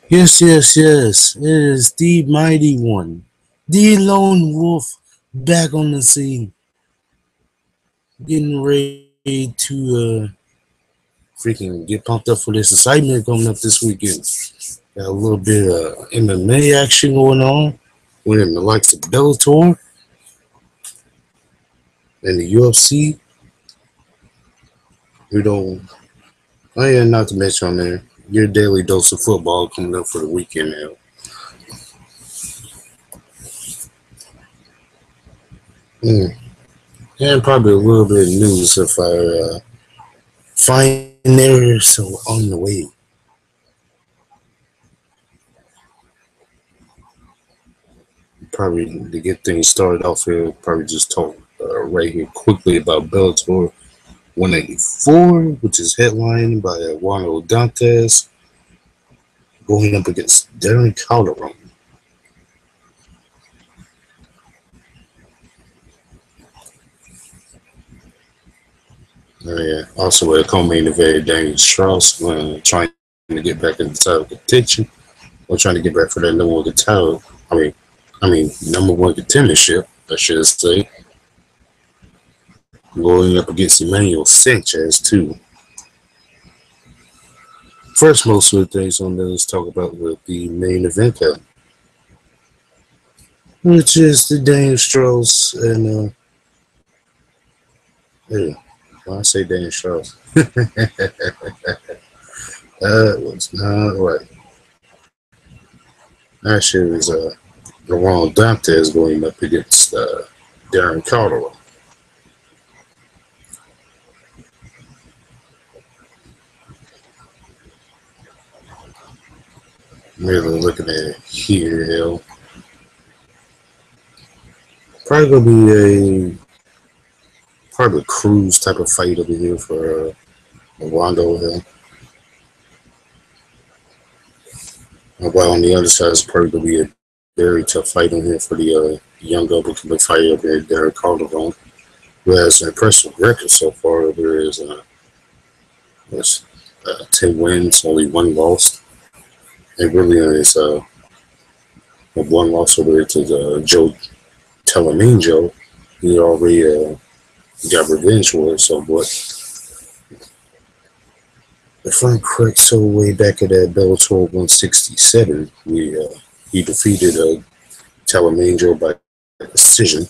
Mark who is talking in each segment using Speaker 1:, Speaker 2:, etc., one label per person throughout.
Speaker 1: Yes, yes, yes. It is the mighty one, the lone wolf, back on the scene, getting ready to freaking get pumped up for this excitement coming up this weekend. Got a little bit of MMA action going on with the likes of Bellator and the UFC. You know, oh yeah, not to mention on there your daily dose of football coming up for the weekend now. Mm. And probably a little bit of news if I find there so on the way. Probably to get things started off here, probably just talk right here quickly about Bellator 184, which is headlined by Juan Dantes going up against Darren Calderon. Yeah. Also, a co-main event, Daniel Strauss trying to get back in the title contention or trying to get back for that number one title. Number one contendership, I should say, going up against Emmanuel Sanchez too. First, most of the things on there, let's talk about the main event, which is the Daniel Strauss and yeah, well, I say Daniel Strauss. That was not right. Actually, it was Laurent Dantes going up against Darren Calderon. Really looking at it here, hell. Probably gonna be a probably a cruise type of fight over here for Rondo Hill. While on the other side, it's probably gonna be a very tough fight in here for the young up and coming fighter over there, Derek Calderon, who has an impressive record so far. There is was, 10 wins, only one loss. And really is one loss over there to Joe Telemanjo. He already got revenge for it. So, but if I'm correct, so way back at that Bellator 167, he defeated Telemanjo by decision.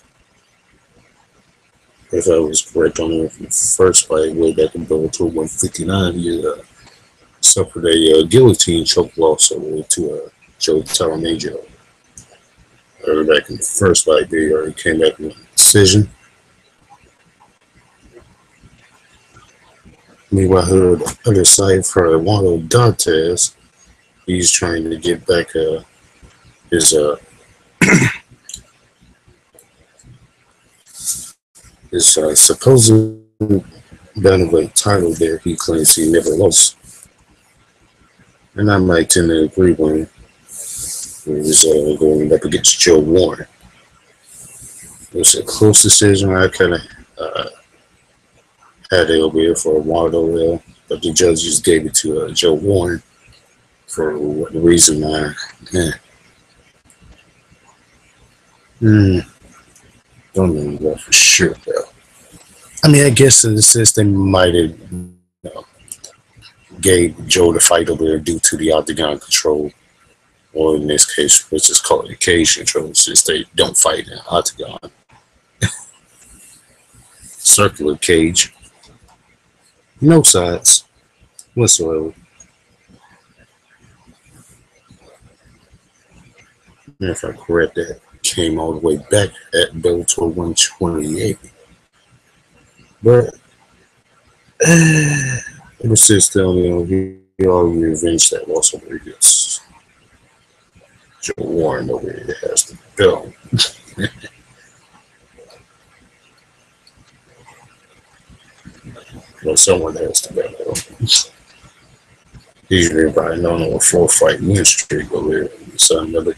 Speaker 1: If I was correct on the first fight, way back in Bellator 159, he suffered a guillotine choke loss over to Joe Talamaggio. Back in the first fight, they already came back with a decision. Meanwhile, here on the other side for Juan Dantes, he's trying to get back his supposed bantamweight title there. He claims he never lost, and I might tend to agree with him. He was going up against Joe Warren. It was a close decision. I kind of had it over here for Waldo Hill, but the judges gave it to Joe Warren for what reason why. Don't know that for sure, though. I mean, I guess in the sense they might have gave Joe the fight over there due to the octagon control, or in this case, which is called the cage control, since they don't fight in octagon. Circular cage. No sides whatsoever. And if I'm correct, that came all the way back at Bellator 128. But ever since then, he already revenged that loss over against Joe Warren over here has the belt. Well, someone has the belt. He's been riding on a 4-fight win streak over here. So another.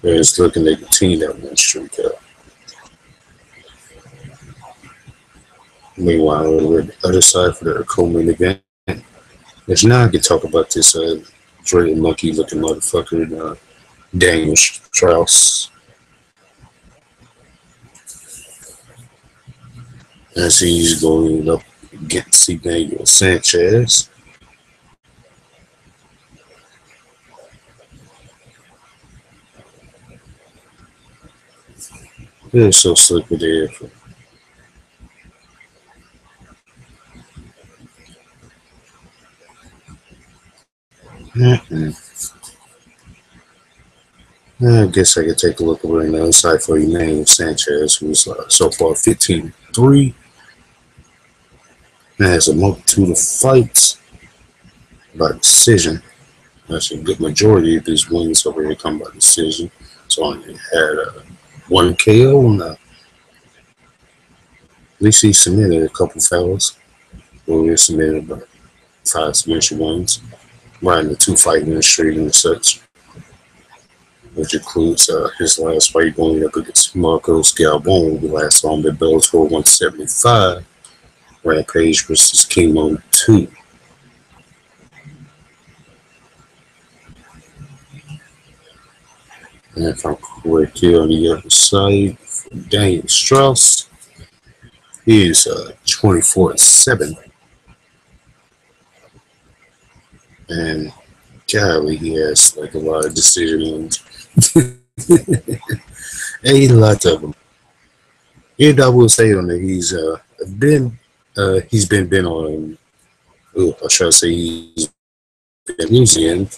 Speaker 1: It's looking to continue that win streak out. Meanwhile, over the other side for their co-main event, Which now I can talk about this dreaded monkey looking motherfucker, Daniel Strauss. As he's going up against Daniel Sanchez. They're so slick with their effort. I guess I could take a look over on the other side for Emmanuel Sanchez, who's so far 15-3. And has a multitude of fights by decision. Actually, a good majority of his wins over here come by decision. So I had one KO, and at least he submitted a couple fellas. He submitted about 5 submission wins, riding the 2 fight win streak and such, which includes his last fight going up against Marcos Galbon, who last saw him at Bellator 175, Rampage versus Chemo 2. And if I'm correct here on the other side, Daniel Strauss, he is 24-7. And golly, he has like a lot of decision wins. A lot of them. And I will say on that he's been on. I try to say he's been losing.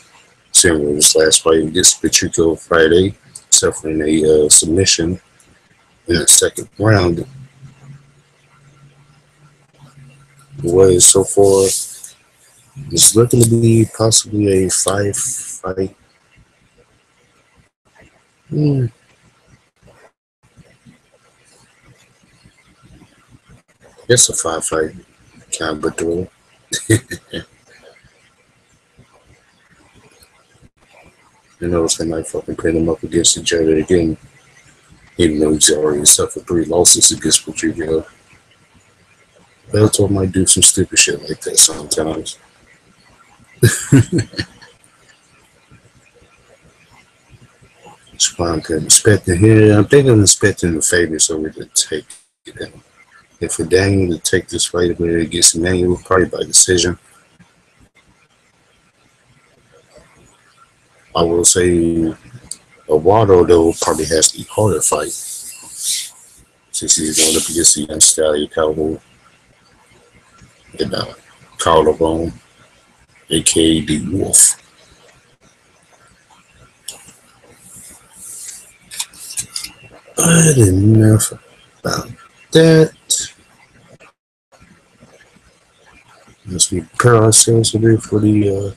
Speaker 1: Similar to his last fight against Patrico Friday, suffering a submission in the second round. What is so far is looking to be possibly a 5-fight. I guess a 5-fight kind of battle. You know, they might fucking pin him up against each other again, even though he's already suffered 3 losses against Patrico. Bellator might do some stupid shit like that sometimes. That's why I'm expecting here. I think I'm expecting the favorites over to take it. If for Daniel to take this fight over against Emmanuel, probably by decision. I will say Eduardo, though, probably has the harder fight since he's going up against the young stallion Cowboy and Collarbone, aka the Wolf. But enough about that. Let's prepare ourselves a bit for the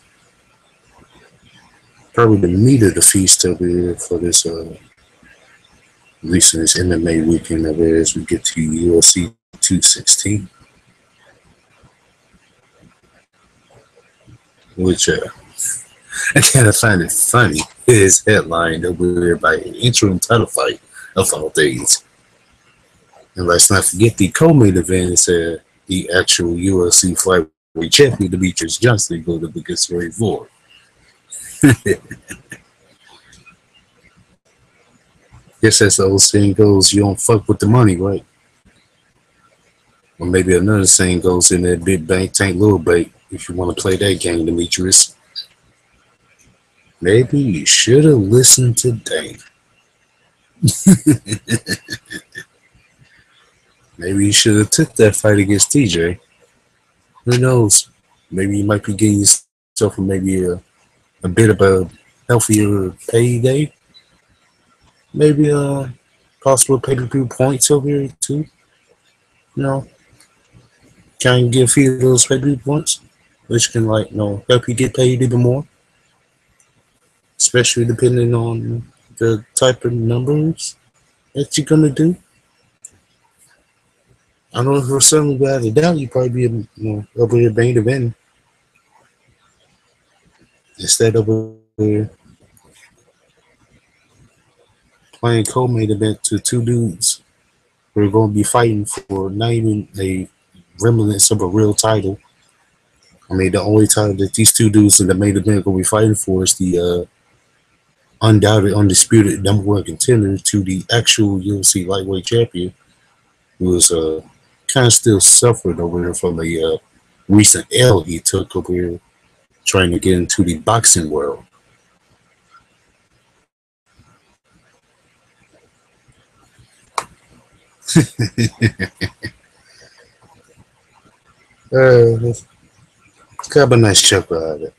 Speaker 1: probably the meat of the feast over here for this at least in this MMA weekend over here as we get to UFC 216. Which I kind of find it funny. His headline over here by an interim title fight of all days. And let's not forget the co-main event is the actual UFC flyweight champion Demetrius Johnson going up against Ray Ford. Guess as the old saying goes, you don't fuck with the money, right? Or maybe another saying goes in that big bank tank little bait. If you want to play that game, Demetrius, maybe you should have listened to Dane. Maybe you should have took that fight against TJ. Who knows? Maybe you might be getting yourself maybe a bit of a healthier payday. Maybe possible pay-per-view points over here too. You know, kind of get a few of those pay-per-view points, which can help you get paid even more. Especially depending on the type of numbers that you're gonna do. I know for certainly without a doubt you probably be over here main event instead of playing co-main event to 2 dudes who are going to be fighting for not even a remnants of a real title. I mean, the only time that these two dudes in the main event gonna be fighting for is the undoubted, undisputed number one contender to the actual UFC lightweight champion, who is kind of still suffering over there from the recent L he took over here trying to get into the boxing world. It's kind of a nice chuckle out of it.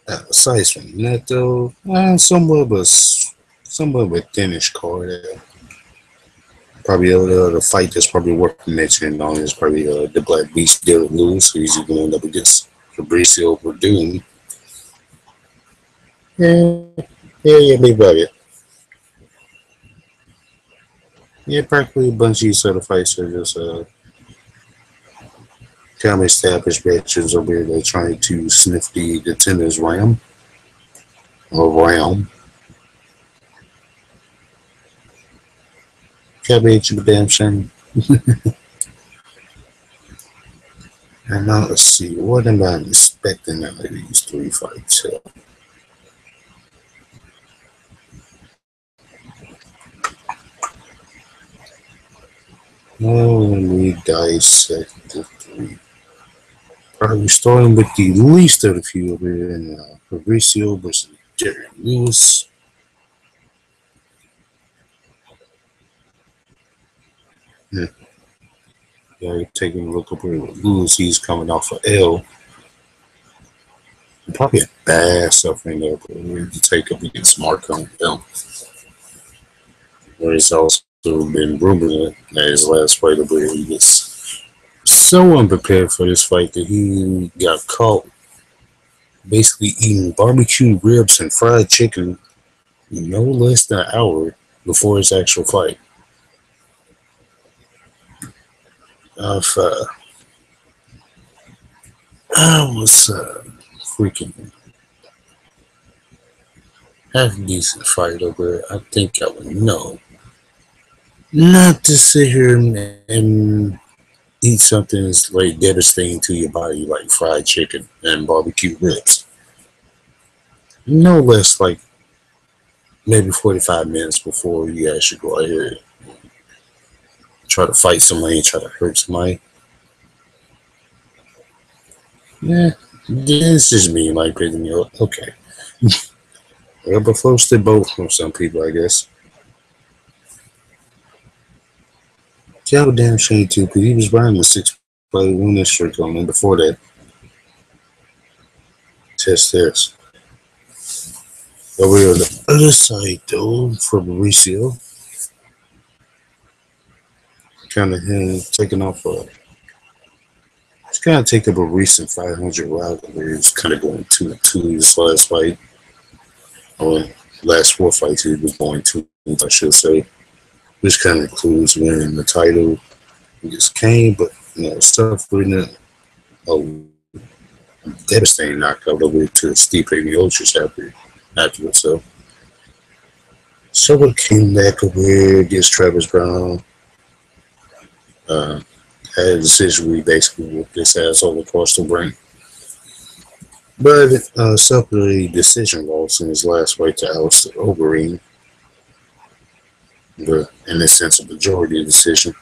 Speaker 1: Aside from that, though, somewhat of a thinnish card. Probably the other fight that's probably worth mentioning on is probably the Black Beast Dylan Lewis, who's going up against Fabricio Verdun. Yeah, yeah, big budget. Yeah, practically a bunch of these other fights are just kind of established matches over here. They're trying to sniff the contenders realm. Can't be a damn shame. And now let's see, what am I expecting out of these three fights? Let me dissect the three. Probably starting with the least of the few over here in Fabricio versus Derek Lewis. Yeah, taking a look over here with Lewis. He's coming off of L. Probably a bad suffering there, but we to take up against Marco L. Where he's also been rumored that his last fight over here, he gets so unprepared for this fight that he got caught basically eating barbecue ribs and fried chicken no less than an hour before his actual fight. I was freaking half decent fight over it, I think I would know not to sit here and eat something that's like devastating to your body like fried chicken and barbecue ribs. No less like maybe 45 minutes before you actually go out here and try to fight somebody and try to hurt somebody. Yeah, this is me, my opinion. Okay. Well, but floats to both from some people, I guess. Yeah, damn shame too, because he was riding the 6-fight winning streak on him before that. Test this. Over here on the other side, though, for Mauricio. Kind of him taking off he's kind of taking up a recent 500 route where he was kind of going 2-2 this last fight. Or last 4 fights he was going 2, I should say. Which kind of includes winning the title against Kane, but suffering a devastating knockout over to Stipe Miocic afterwards. So it came back over here against Travis Brown. Had a decision where he basically whooped his ass all across the ring. But suffered a decision loss in his last fight to Alistair Overeem. But in a sense, a majority decision.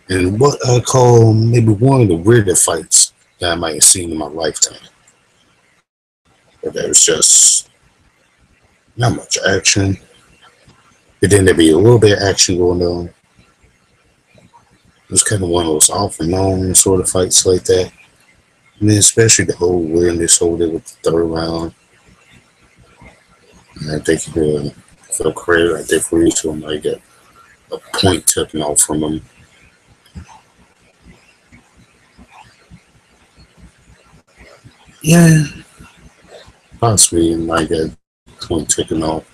Speaker 1: And what I call maybe one of the weirder fights that I might have seen in my lifetime. But there was just not much action. But then there'd be a little bit of action going on. It was kind of one of those off and on sort of fights like that. And then especially the whole weirdness over there with the third round. And I think for credit, I think for each of them, I got a point taken off from him. Yeah, possibly might get a point taken off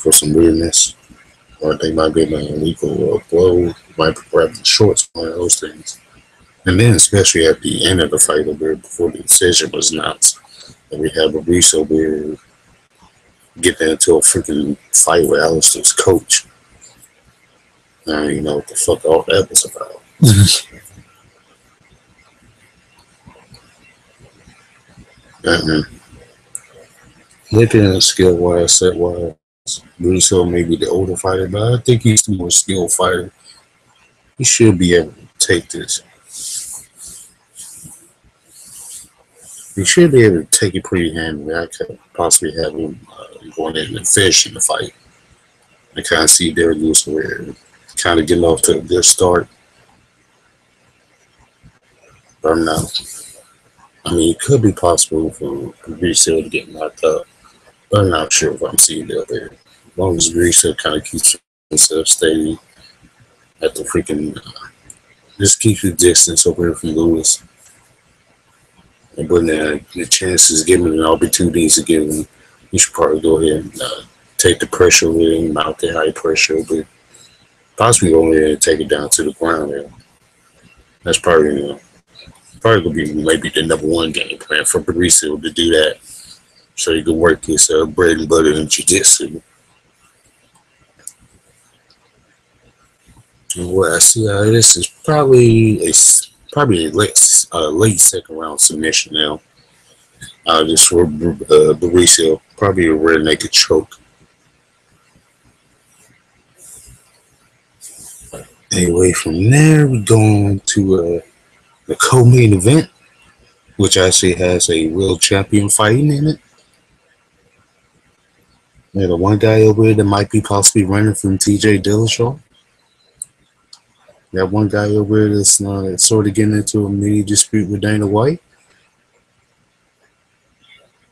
Speaker 1: for some weirdness. Or they might be an illegal blow, might grab the shorts, one of those things. And then, especially at the end of the fight over there, before the decision was announced, and we have a Reese over here getting into a freaking fight with Alistair's coach. I don't even know what the fuck all that was about. Uh-uh. Looking at skill wise, set wise, Russo may be the older fighter, but I think he's the more skilled fighter. He should be able to take this. He should be able to take it pretty handily. I could possibly have him going in and finishing the fight. I kind of see Derek Lewis where kind of getting off to a good start, but I'm not. I mean, it could be possible for Russo to get knocked up, but I'm not sure if I'm seeing that there. As long as Russo kind of keeps himself steady at the freaking, just keeps the distance over here from Lewis. And when the chance is given and opportunities are given, you should probably go ahead and take the pressure with him, mount the high pressure, but possibly go ahead and take it down to the ground. That's probably probably gonna be maybe the number one game plan for Barriso to do that, so he can work his bread and butter in jiu-jitsu. And what I see out of this is probably a late second round submission now. This for Barriso, probably a rear naked choke. Anyway, from there we go on to the co-main event, which actually has a real champion fighting in it. Yeah, the one guy over there that might be possibly running from TJ Dillashaw. That one guy over there that's sort of getting into a mini dispute with Dana White.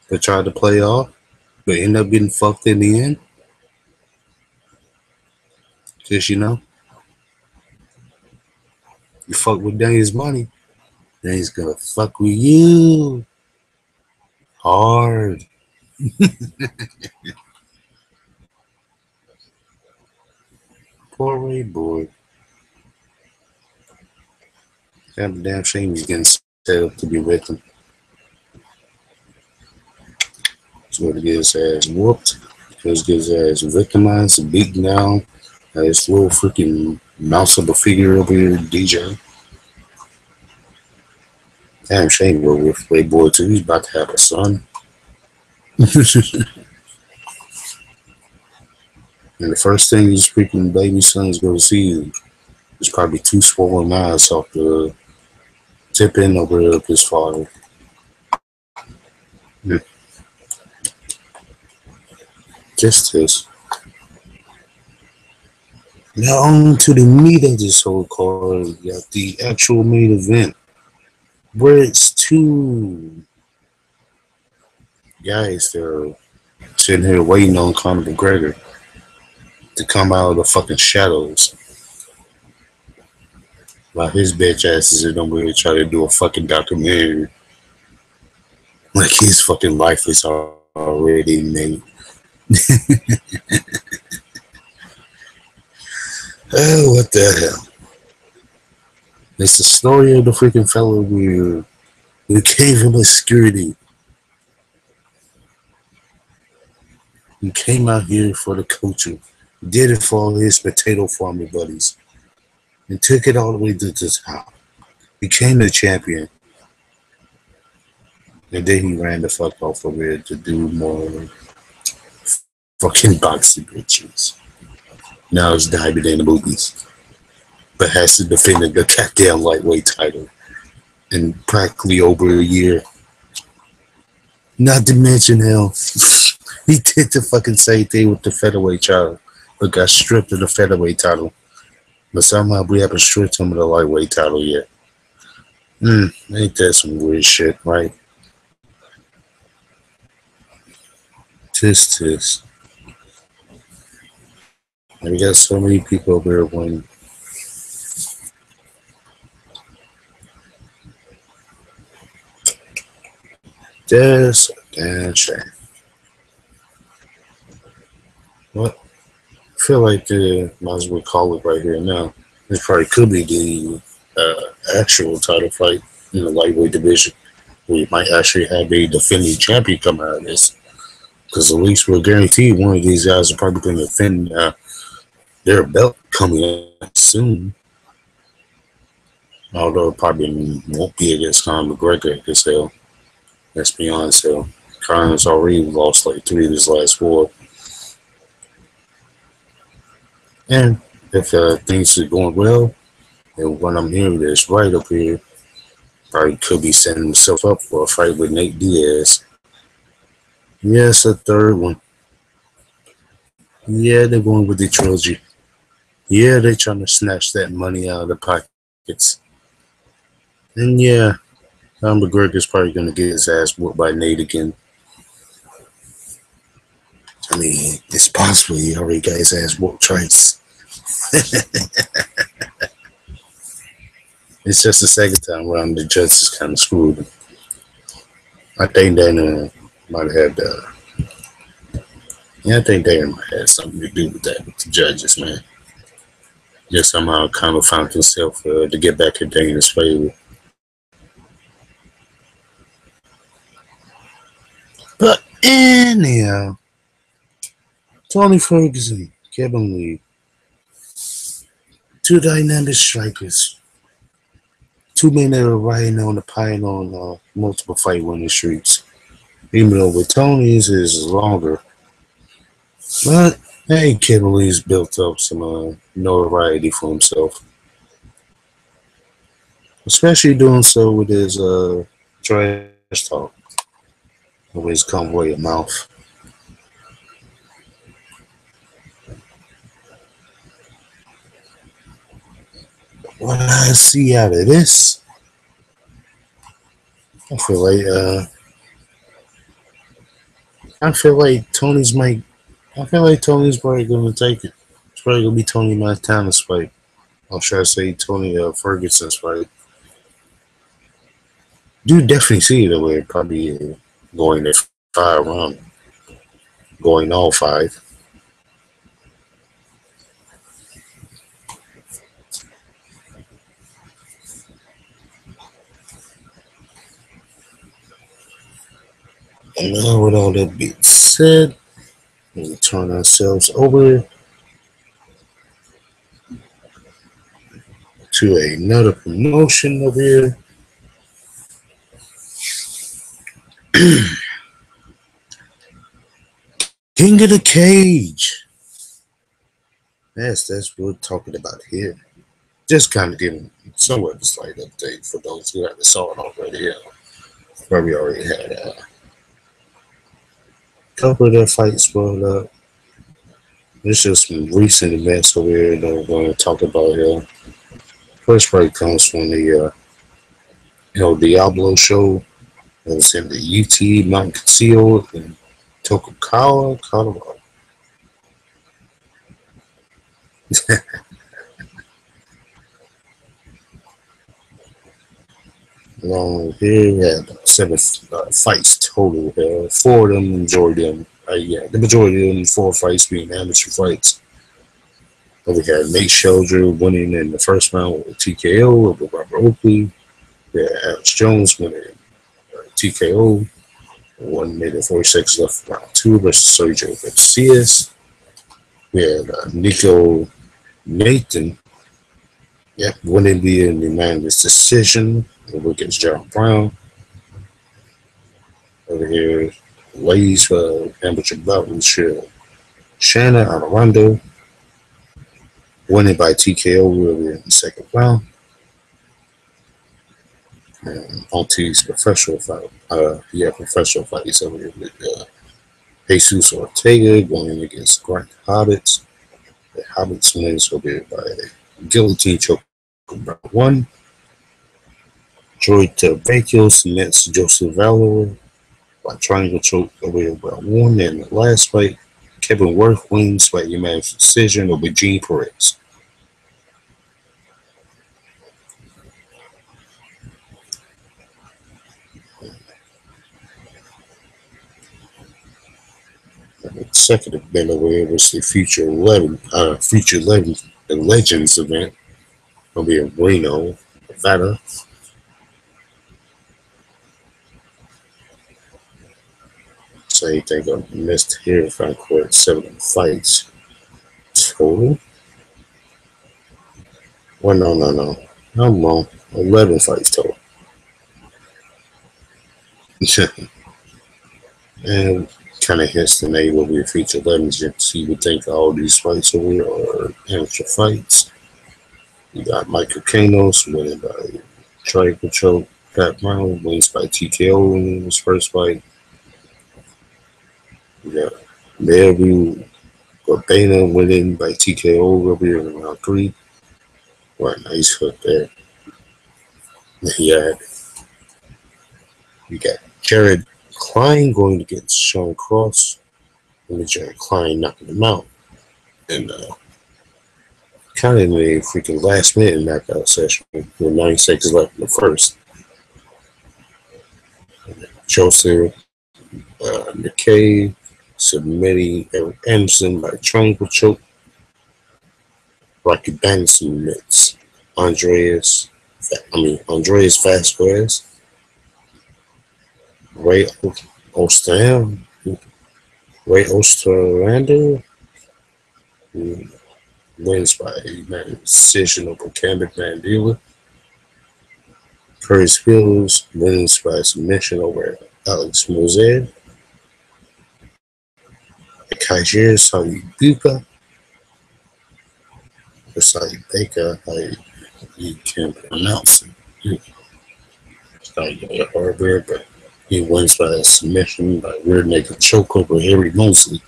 Speaker 1: They tried to play off, but ended up getting fucked in the end. Just, you fuck with Dana's money, then he's gonna fuck with you hard. Poor Ray boy. Damn shame he's getting set up to be with him. So to get his ass whooped, just get his ass victimized and beaten down. This little freaking mouse of a figure over here, DJ. Damn shame we're with Playboy too. He's about to have a son. And the first thing his freaking baby son is going to see is probably two swollen eyes off the tip end over there of his father. Just this. Now on to the meat of this whole card. We got the actual main event, where it's two guys that are sitting here waiting on Conor McGregor to come out of the fucking shadows. While his bitch ass is over here trying to do a fucking documentary. Like his fucking life is already made. Oh, what the hell? It's the story of the freaking fellow who gave him a security. He came out here for the culture, did it for all his potato farmer buddies, and took it all the way to the top. Became the champion. And then he ran the fuck off over here to do more fucking boxing bitches. Now he's diving in the movies, but has to defend the goddamn lightweight title in practically over a year. Not to mention hell, he did the fucking same thing with the featherweight title, but got stripped of the featherweight title. But somehow we haven't stripped him of the lightweight title yet. Ain't that some weird shit, right? Tis. And we got so many people over there winning. Just a damn shame. What? I feel like might as well call it right here now. This probably could be the actual title fight in the lightweight division. We might actually have a defending champion come out of this. Because at least we're guaranteed one of these guys are probably going to defend their belt coming up soon. Although it probably won't be against Conor McGregor as hell. Let's be honest, Connor's already lost like three of his last four. And if things are going well, and what I'm hearing is right up here, probably could be setting himself up for a fight with Nate Diaz. Yes, a third one. Yeah, they're going with the trilogy. Yeah, they're trying to snatch that money out of the pockets. And yeah, McGregor's probably going to get his ass whooped by Nate again. I mean, it's possible he already got his ass whooped twice. It's just the second time around the judge is kind of screwed. I think Dana might have had, yeah, I think Dana might have something to do with that, with the judges, man. Just somehow kind of found himself to get back in Dana's favor. But anyhow, Tony Ferguson, Kevin Lee, two dynamic strikers, two men that are riding on the pine on multiple fight winning streaks. Even though with Tony's is longer. But hey, Kevin Lee's built up some notoriety for himself. Especially doing so with his trash talk. With his convoy of mouth. What I see out of this, I feel like Tony's might. I feel like Tony's probably gonna take it. It's probably gonna be Tony Montana's fight. Or should I say Tony Ferguson's fight? Do definitely see it away. Probably going to 5 rounds, going all five. And now with all that being said, we turn ourselves over to another promotion over here. King of the Cage. That's what we're talking about here. Just kind of giving somewhat a slight update for those who haven't saw it already. Where we already had a couple of their fights spoiled up. There's just some recent events over here that we're going to talk about here. First fight comes from the Diablo show. It was in the UT Mount Conceal in Tokugawa, Colorado. Along here, we had 7 fights total. Four of them, majority of them. The majority of them, 4 fights being amateur fights. But we had Nate Shelder winning in the first round with TKO over Robert Oakley. We had Alex Jones winning TKO. 1 minute 46 left round 2 versus Sergio Garcia. We had Nico Nathan, winning via an unanimous decision against John Brown. Over here, ladies amateur bout with Shanna Armando, winning by TKO in the second round. And Monty's professional fight, professional fights over here with Jesus Ortega going against Grant Hobbits. The Hobbits wins over here by guillotine choke round 1. Troy Vecchio cements Joseph Valor by triangle choke over here round 1. And the last fight, Kevin Worth wins by unanimous decision over Gene Perez. The second event over here was the Future 11 the Legends event. It'll be in Reno, Nevada. So you think I missed here if I quit 7 fights total. Well, no. I'm wrong. 11 fights total. And kind of hence the name will be a feature legend. So you would think all these fights over here are amateur fights. You got Michael Kanos winning by triangle choke. Pat Brown wins by TKO in his first fight. You got Melville Urbana winning by TKO over here in round three. What a nice hook there. Yeah, you got Jared Klein going against Sean Cross. And Jared Klein knocking him out. And kind of in a freaking last minute knockout session with 9 seconds left in the first. Joseph McKay submitting Eric Anderson by triangle choke. Rocky Bannon submits Andreas Vasquez. Ray Osterham. Ray Osterlander wins by decision over Cameron Van Dealer. Curtis Fields wins by submission over Alex Mozet. Kajir Salibuka. Or Salibeka, how you can pronounce it. It's not really hard there, but he wins by submission by rear naked choke over Harry Mosley.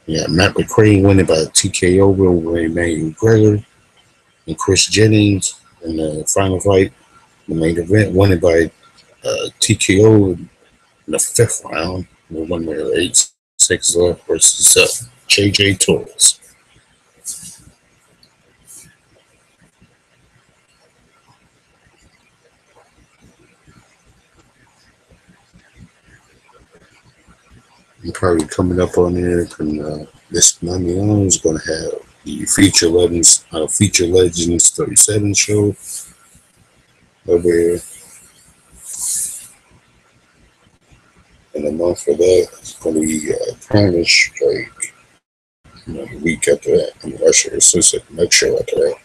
Speaker 1: Yeah, Matt McCray winning by TKO over Emmanuel Gregor. And Chris Jennings in the final fight, the main event, winning by TKO in the fifth round. With 1 minute 8 seconds left versus JJ Torres. I'm probably coming up on there from this Monday on is going to have the Feature Legends 37 show over here. And the month for that is going to be Promise Strike. The week after that, I'm not sure. It's just the next show after that.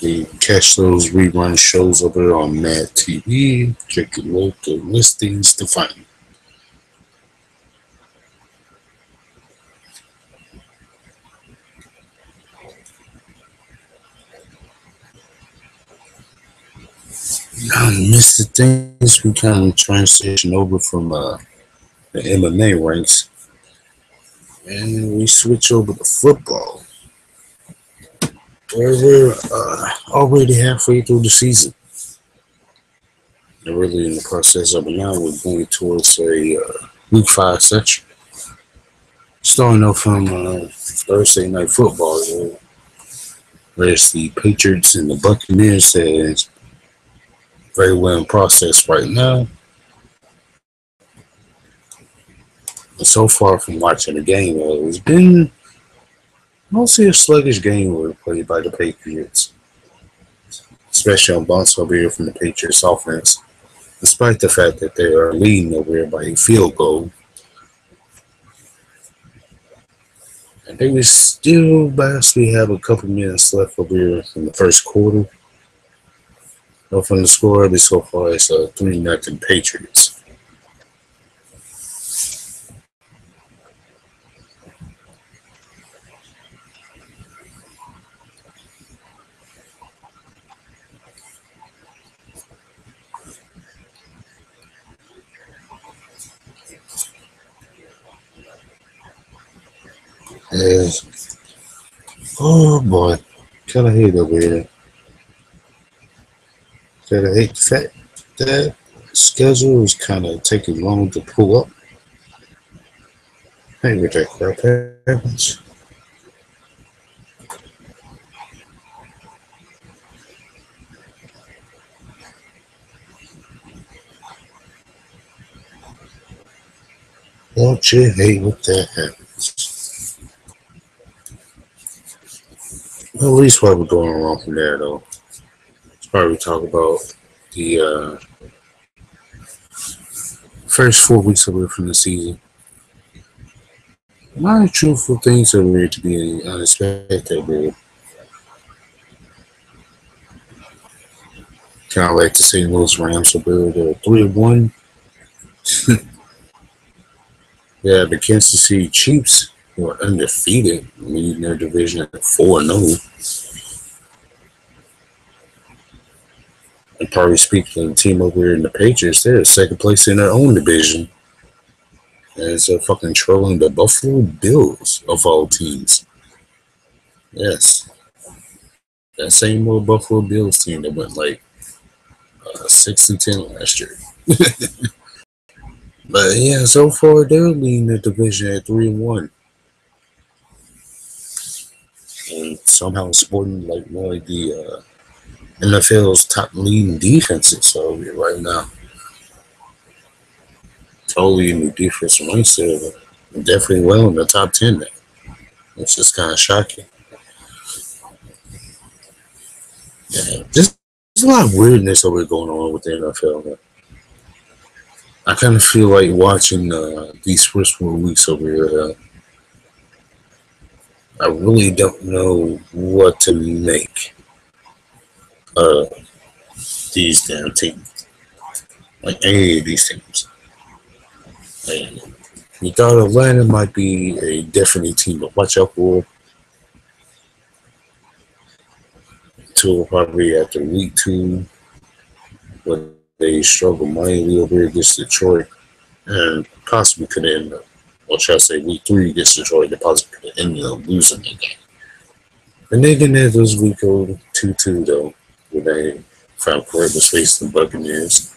Speaker 1: You can catch those rerun shows over on Mad TV. Check your local listings to find them. Now, Mr. Things, we kind of transition over from the MMA ranks and we switch over to football. We're already halfway through the season. We're really in the process of it now. We're going towards a week 5 section. Starting off from Thursday night football, whereas the Patriots and the Buccaneers is very well in process right now. And so far from watching the game, it's been mostly a sluggish game played by the Patriots, especially on bounce over here from the Patriots offense, despite the fact that they are leading over here by a field goal. And they will still basically have a couple minutes left over here in the first quarter. From the score, so far it's 3-0 Patriots. Oh boy, kind of hate over here. Kind of hate the fact that schedule is kind of taking long to pull up. I hate when that crap happens. Don't you hate when that happens? Well, at least while we're going along from there, though, let's probably talk about the first 4 weeks away from the season. A lot of truthful things over here to be unexpected, bro. Kind of like the St. Louis Rams over there, 3-1. Yeah, the Kansas City Chiefs who are undefeated, leading their division at 4-0. And probably speaking of the team over here in the Patriots, they're second place in their own division. As they're fucking trolling the Buffalo Bills of all teams. Yes, that same old Buffalo Bills team that went like 6-10 last year. But yeah, so far they're leading the division at 3-1, and somehow sporting like one of the NFL's top leading defenses over here right now. Totally new defense mindset. Definitely well in the top 10 now. It's just kind of shocking. Yeah, there's a lot of weirdness over going on with the NFL. Man. I kind of feel like watching these first 4 weeks over here. I really don't know what to make of these damn teams. Like any of these teams. And you thought Atlanta might be a definite team to watch out for. Till probably after week 2, when they struggle mightily over here against Detroit, and possibly could end up, or should I say, week 3 against Detroit, they possibly could end up losing the game. And they didn't have those week 2-2 though, when they found Correct was facing the Buccaneers.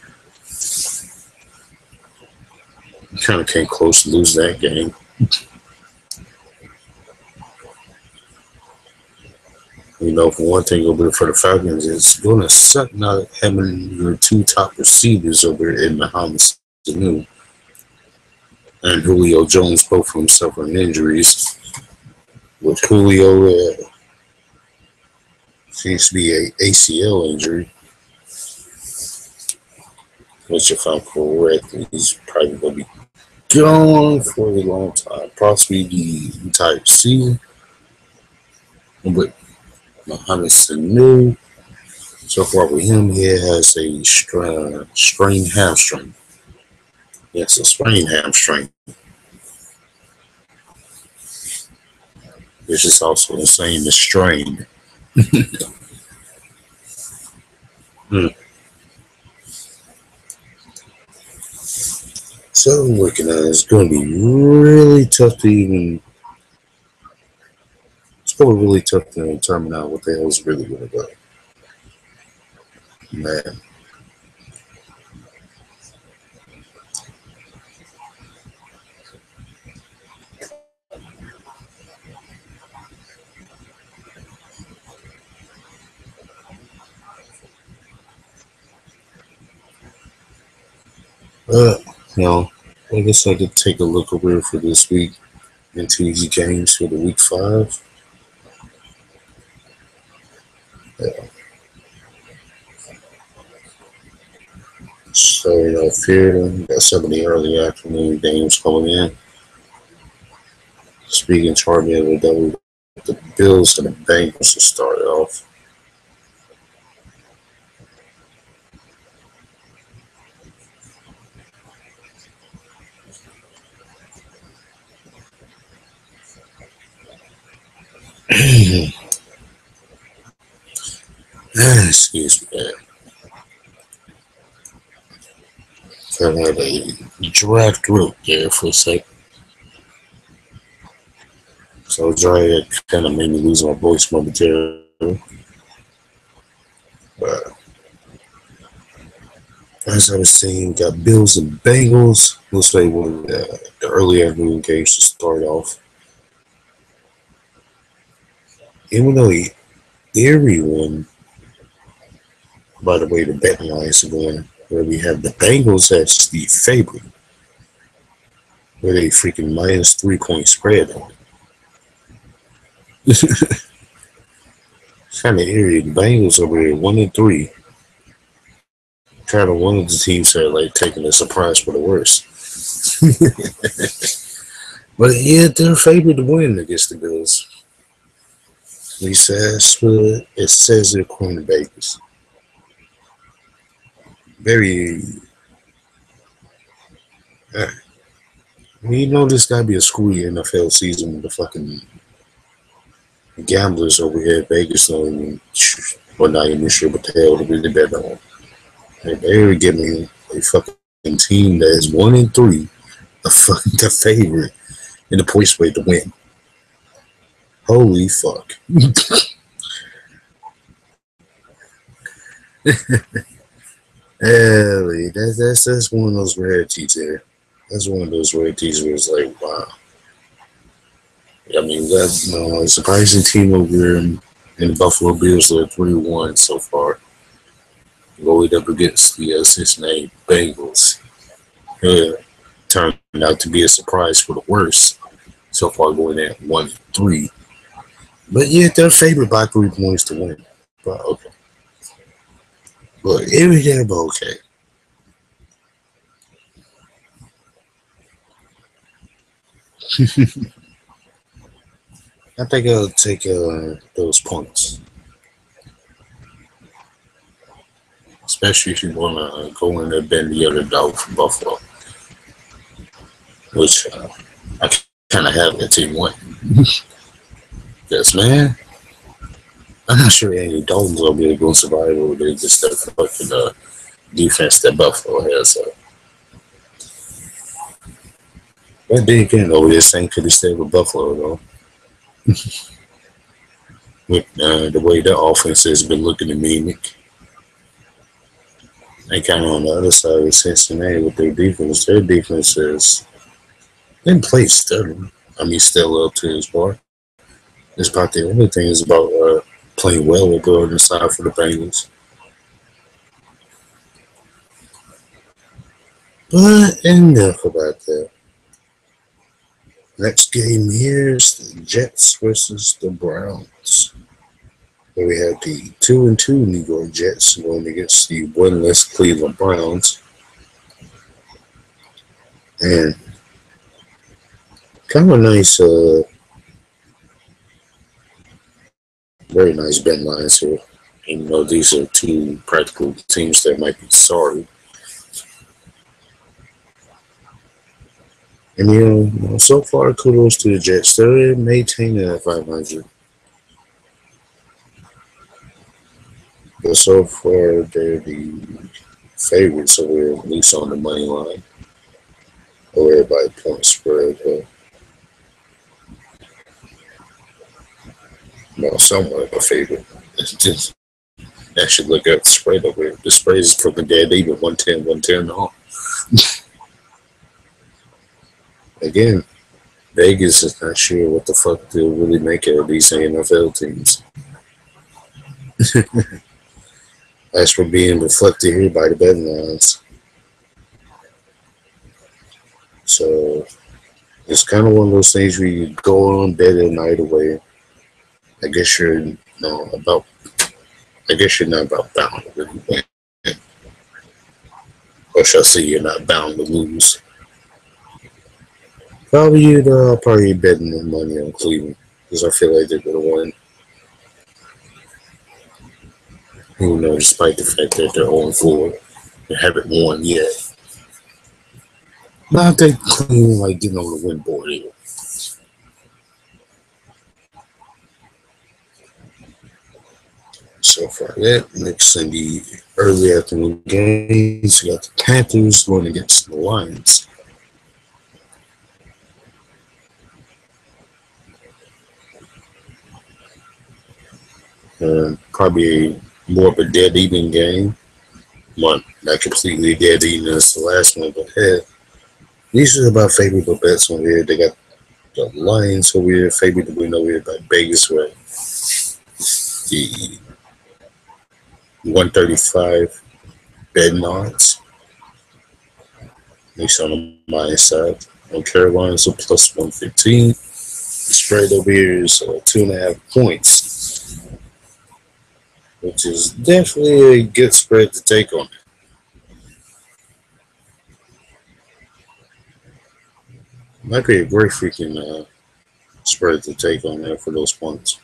Speaker 1: Kind of came close to lose that game. You know, for one thing over there for the Falcons, it's going to suck not having your 2 top receivers over in Muhammad Sanu and Julio Jones both from suffering injuries. With Julio seems to be a ACL injury, which if I'm correct, he's probably going to be gone for a long time, possibly the entire season. But Muhammad Sanu, so far with him, he has a strained hamstring. Yes, a sprained hamstring, which is also the same as strained. Hmm. So I'm looking at it, it's going to be really tough to even. It's going to be really tough to determine out what the hell is really going to go. Man. You know, I guess I could take a look over for this week into these games for the week 5. Yeah. Starting off here, got some of the early afternoon games coming in. Speaking charting of the Bills and the Bengals to start off. Excuse me. Kind of had a dry throat there for a second. So dry kind of made me lose my voice momentarily. But as I was saying, got Bills and Bengals. Looks like one of the early afternoon games to start off. Even though everyone, by the way, the betting lines are going, where we have the Bengals as the favorite, with a freaking minus 3-point spread on it. Kind of eerie. The Bengals over here, 1-3. Kind of one of the teams that are like taking a surprise for the worst. But yeah, they're favored to win against the Bills. He says it says it according to Vegas. Very, uh, you know, this gotta be a screwy NFL season with the fucking gamblers over here at Vegas. Well, not even sure what the hell to really bet on. They're giving a fucking team that is 1-3 a fucking the favorite in the point spread to win. Holy fuck. Hey, that's one of those rarities there. That's one of those rarities where it's like, wow. I mean, that's a surprising team over here in the Buffalo Bills. They're 3-1 so far. Going up against the Cincinnati Bengals. Yeah, turned out to be a surprise for the worst so far, going at 1-3. But yeah, they're favored by 3 points to win. But okay. Look, everything about okay. I think I'll take those points, especially if you want to go in there bend the other dog for Buffalo, which I kind of have that team win. Yes, man. I'm not sure any Dolphins will be able to survive over there. Just that fucking defense that Buffalo has. But then again, over there, same could have stayed with Buffalo, though. With the way their offense has been looking anemic. And kind of on the other side of Cincinnati with their defense is didn't play stellar. I mean, still up to his bar. It's about the only thing is about playing well with the other side for the Bengals. But enough about that. Next game here is the Jets versus the Browns. Where we have the 2-2 New York Jets going against the winless Cleveland Browns. And kind of a nice, very nice bet lines here. Even though these are two practical teams that might be sorry. And so far, kudos to the Jets. They're maintaining at 500. But so far, they're the favorites, so we're at least on the money line. Or by point spread. Well, somewhat of a favorite. It's just, actually look at the spread over here. The spread is from the dead even 110, 110 all. Again, Vegas is not sure what the fuck to really make out of these NFL teams. As for being reflected here by the betting lines. So it's kind of one of those things where you go on bet it either way. I guess you're not about bound to really win. Or shall I say you're not bound to lose. Probably you'd probably betting the money on Cleveland because I feel like they're gonna win. Who knows, despite the fact that they're 0-4, they haven't won yet. But I think Cleveland like getting on the win board here. So far that next in the early afternoon games, you got the Panthers going against the Lions. Probably more of a dead even game. One not completely dead even as the last one, but hey, these are about favorable bets on here. They got the Lions over here, favored to win over here by Vegas, right? The 135 betting odds. At least on my side. On Carolina's a plus 115. The spread over here is 2.5 points, which is definitely a good spread to take on it. Might be a great freaking spread to take on there for those points.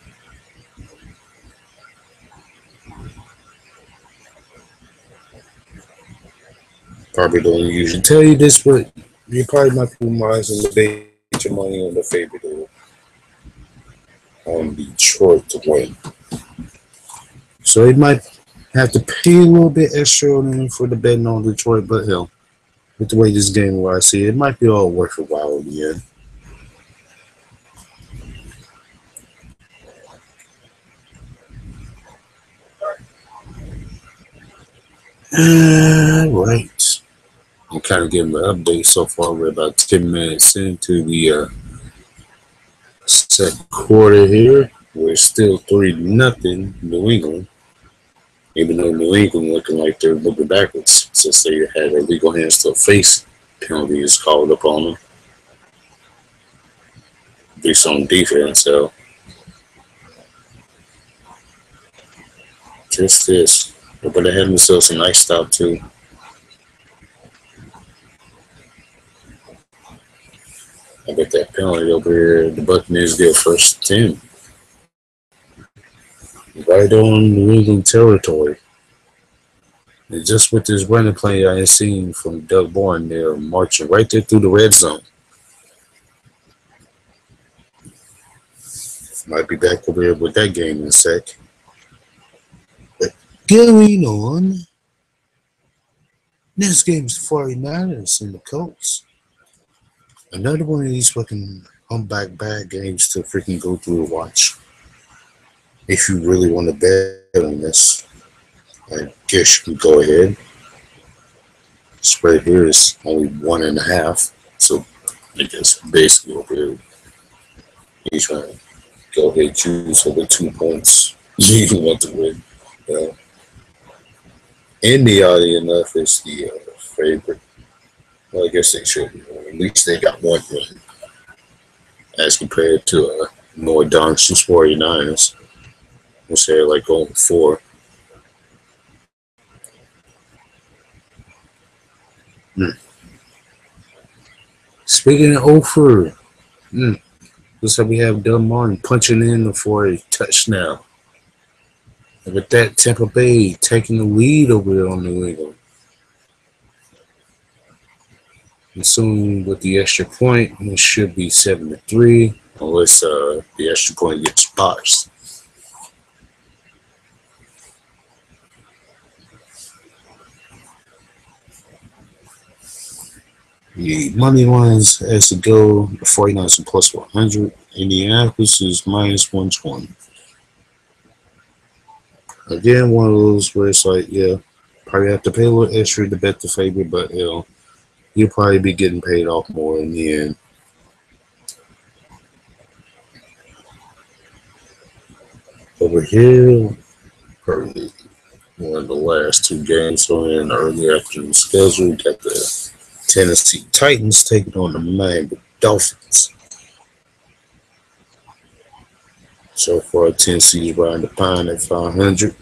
Speaker 1: Probably don't usually tell you this, but you probably might be wise and debate your money on the favorite on Detroit to win. So you might have to pay a little bit extra for the betting on Detroit, but hell, with the way this game where I see it, it might be all worth a while in the end. Right. I'm kind of giving an update so far. We're about 10 minutes into the second quarter here. We're still 3-0 New England, even though New England looking like they're moving backwards since they had a legal hands to face penalty is called upon them based on defense. So just this. But they had themselves a nice stop too. I bet that penalty over here, the Buccaneers get first 10. Right on New England territory. And just with this running play I had seen from Doug Bourne, they're marching right there through the red zone. Might be back over here with that game in a sec. But going on. Next game's the 49ers and the Colts. Another one of these fucking humpback bad games to freaking go through and watch. If you really want to bet on this, I guess you can go ahead. Spread here is only 1.5. So I guess basically over here, you're trying to go ahead choose over 2 points. You want to win. And the oddly enough is the favorite. Well, I guess they should. At least they got one win as compared to more Donald's 49ers. We'll say like going 4. Speaking of over, looks like we have Del Martin punching in for a touchdown. And with that, Tampa Bay taking the lead over there on New England. And soon with the extra point, it should be 7-3, unless the extra point gets botched. The money lines as to go, the 49ers are plus 100. Indianapolis is minus 120. Again, one of those where it's like, yeah, probably have to pay a little extra to bet the favorite, but you'll probably be getting paid off more in the end. Over here, probably one of the last 2 games on in the early afternoon schedule. We got the Tennessee Titans taking on the Miami Dolphins. So far, Tennessee's riding the pine at 500.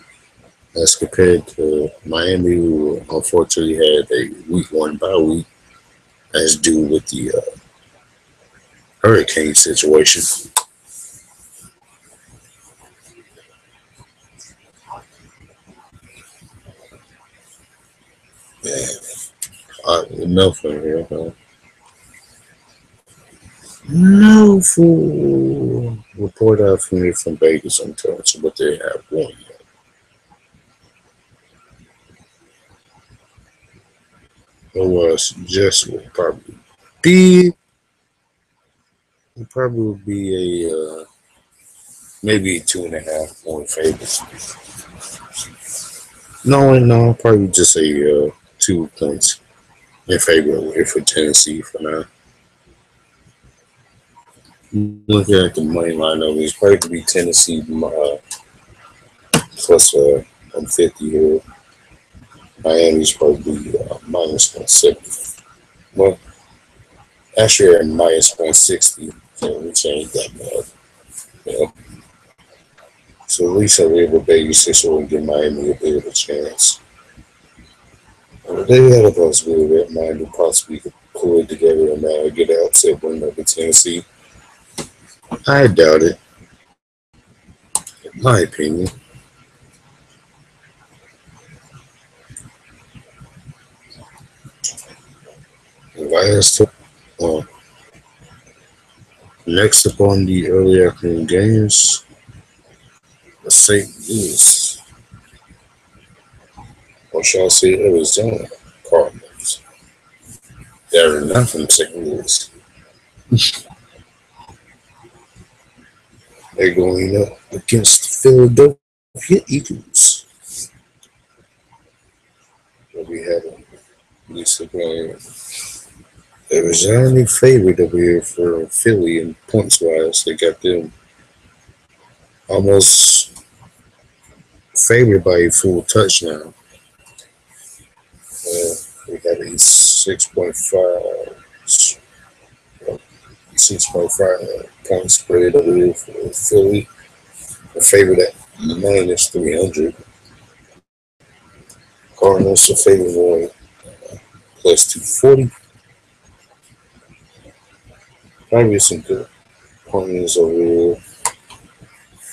Speaker 1: As compared to Miami, who unfortunately had a week 1 bye week, as due with the hurricane situation. Man, enough in here, huh? No fool. Report out from me from Vegas on terms of what they have won yet. Or suggest will probably be. It probably would be a maybe a 2.5 point favorite. No, probably just a 2 points in favor for Tennessee for now. Looking at the money line of it's probably to be Tennessee plus 150 here. Miami's probably minus 170. Well, actually at minus 160, so which ain't that bad. Yeah. So at least I was able to babysit so we can give Miami a bit of a chance. They had a possibility that Miami possibly could pull it together and get an upset win over Tennessee. I doubt it, in my opinion. Last uh, next up on the early afternoon games, the St. Louis, or shall I say Arizona Cardinals. They're not from St. Louis. They're going up against the Philadelphia Eagles. What we have at least Arizona favorite over here for Philly in points wise. They got them almost favored by a full touchdown. We got a 6.5 point spread over here for Philly. The favorite at minus 300. Cardinals are favored on plus 240. Probably some good points over here.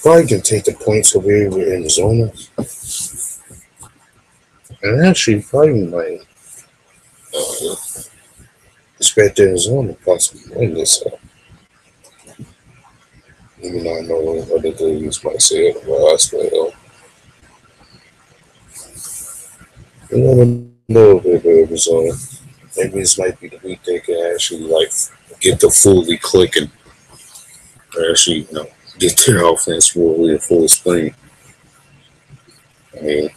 Speaker 1: Probably can take the points over here with Arizona. And actually, probably might expect Arizona to possibly win this. Even though I know other things might say otherwise, but you never know with Arizona. Maybe this might be the week they can actually get the fully clicking, or actually get their offense fully in full swing. I mean,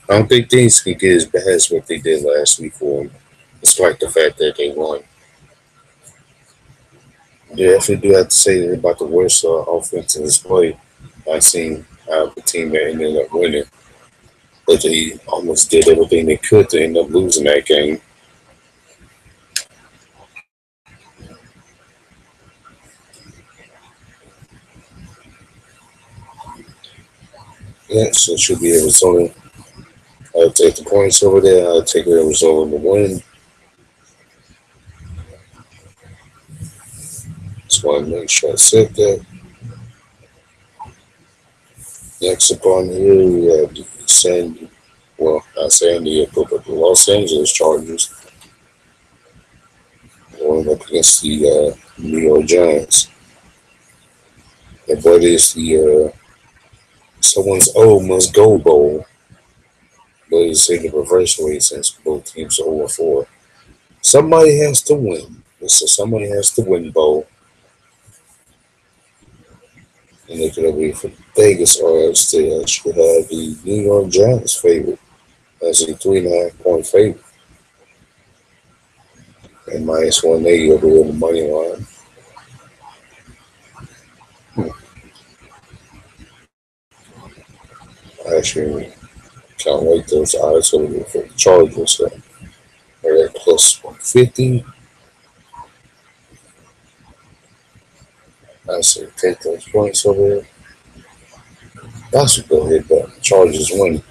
Speaker 1: I don't think things can get as bad as what they did last week for them, despite the fact that they won. Yeah, if you do have to say they're about the worst offensive display I've seen out of the team that ended up winning. But they almost did everything they could to end up losing that game. Yeah, so it should be Arizona. I'll take the points over there. I'll take Arizona to win. Just want to make sure I said that. Next upon here, we have the not San Diego, but the Los Angeles Chargers going up against the New York Giants. And what is the someone's must go bowl? But it's in the reverse way since both teams are 0-4. Somebody has to win. So somebody has to win bowl. And they could have for Vegas odds. They actually have the New York Giants favorite as a 3.5 point favorite. And minus 180 over on the money line. I actually can't wait those odds over there for the Chargers. So they're at plus 150. I say take those points over there. I should go ahead, but the Chargers win.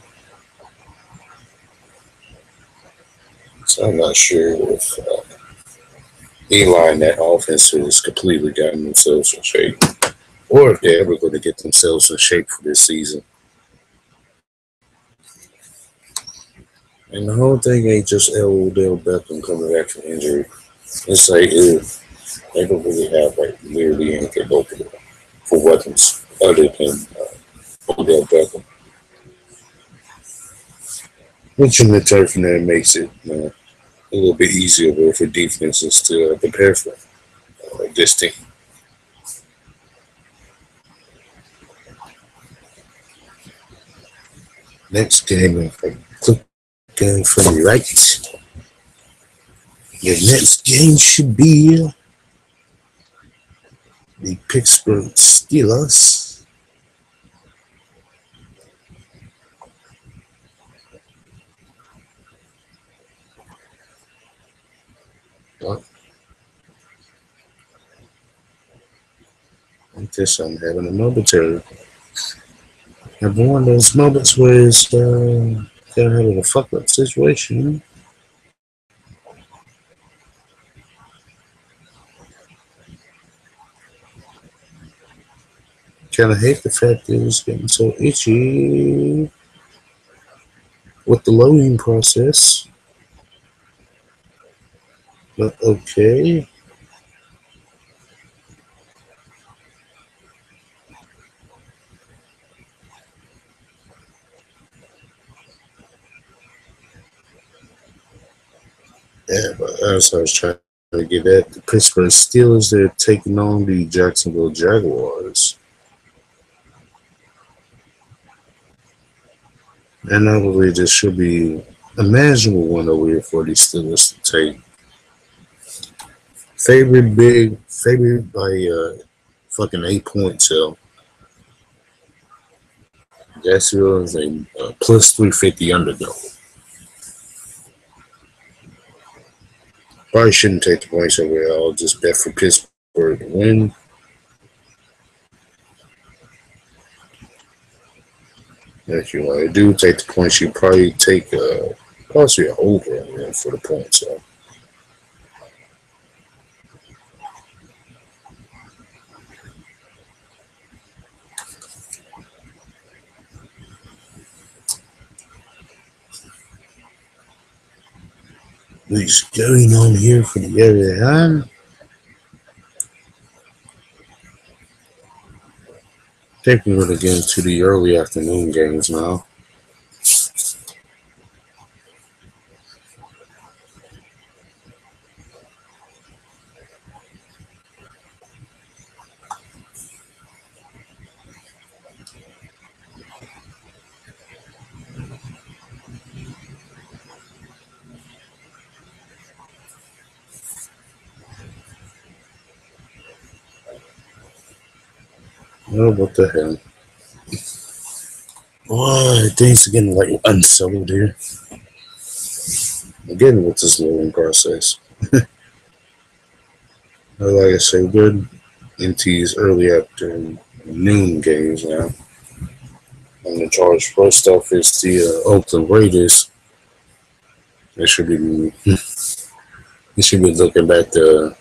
Speaker 1: So I'm not sure if Eli and that offense has completely gotten themselves in shape, or if they're ever going to get themselves in shape for this season. And the whole thing ain't just Odell Beckham coming back from injury. It's like they don't really have nearly anything open for weapons other than Odell Beckham. Which in the turf and that makes it a little bit easier for defenses to prepare for this team. Next game, if I click going from the right, the next game should be the Pittsburgh Steelers. What? I guess I'm having a momentary. Have one of those moments where it's kind of having a fuck up situation. kind of hate the fact that it's getting so itchy with the loading process. But okay. Yeah, but as I was trying to get at, the Pittsburgh Steelers, they're taking on the Jacksonville Jaguars. And I believe this should be a manageable one over here for the Steelers to take. Favored by fucking 8 points. So Jacksonville is a plus 350 underdog. Probably shouldn't take the points over here. I'll just bet for Pittsburgh to win. If you want to do take the points, you probably take possibly an over for the points. So. What's going on here for the other hand? I think we're going to get into the early afternoon games now. Oh, what the hell? Why things are getting like unsettled here. Again with this loading process. Like I said, good into these early afternoon games now. I'm gonna charge first off is the Oakland Raiders. They should be looking back to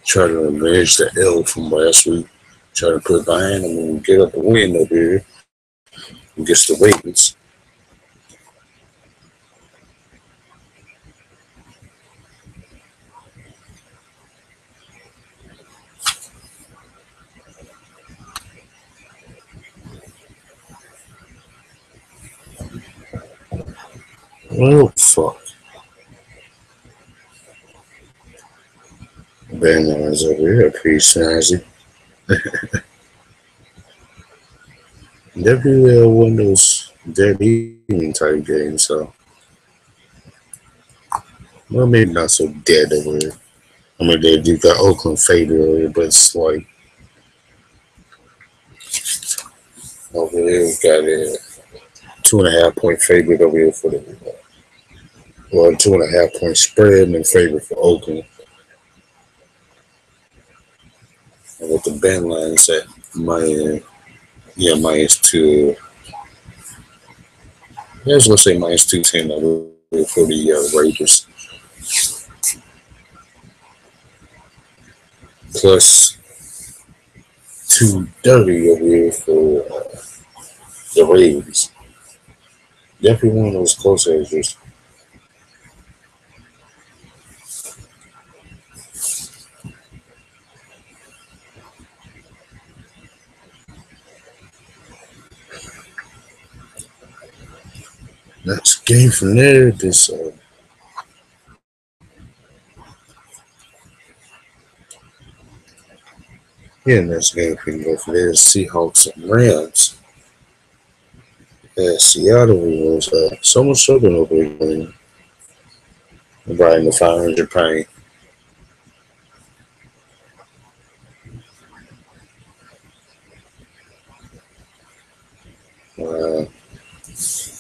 Speaker 1: try to manage the L from last week. Try to put behind them and get up a win over here against the Ravens. Oh fuck. Bananas over here, pretty snazzy. Definitely one of those dead evening type games, so well maybe not so dead over here. I mean they do got Oakland favored over here, but it's like over there we got a 2.5 point favorite over here for the 2.5 point spread in favor for Oakland. And with the band lines at -2. Let's say -210 over here for the Raiders. Plus 230 over here for the Ravens. Definitely one of those close edges. Next game from there, this next game from there is Seahawks and Rams. Seattle was so much struggling over here, riding the 500 pound.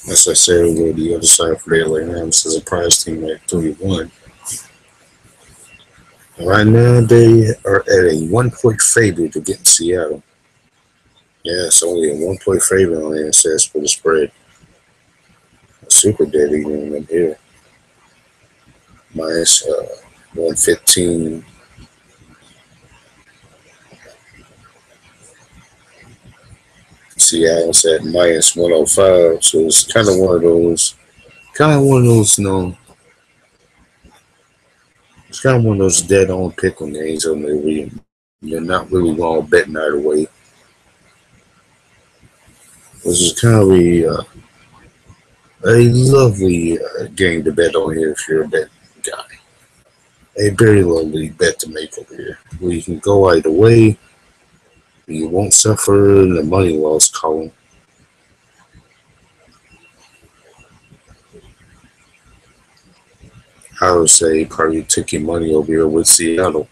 Speaker 1: As I said, over the other side for the LA Rams as a prize team at 31. Right now, they are at a 1 point favorite to get in Seattle. Yeah, it's only a 1 point favorite on the NSS for the spread. A super dead even up here. Minus 115. Seattle's at minus 105. So it's you know, it's kind of one of those dead on pickle games on there where you're not really going to bet either way. This is kind of a lovely game to bet on here if you're a bet guy. A very lovely bet to make over here, where you can go either way. You won't suffer in the money loss column. I would say probably took your money over here with Seattle.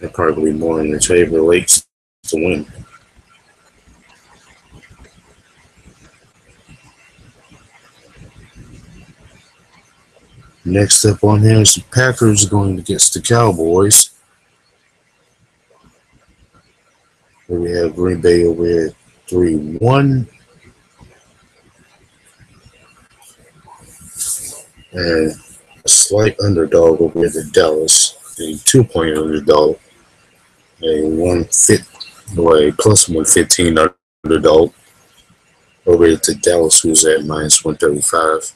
Speaker 1: And probably more in the favor Lakes to win. Next up on here is the Packers going against the Cowboys. Where we have Green Bay over here 3-1. And a slight underdog over here to Dallas. A 2-point underdog. A plus 115 underdog over here to Dallas, who's at minus 135.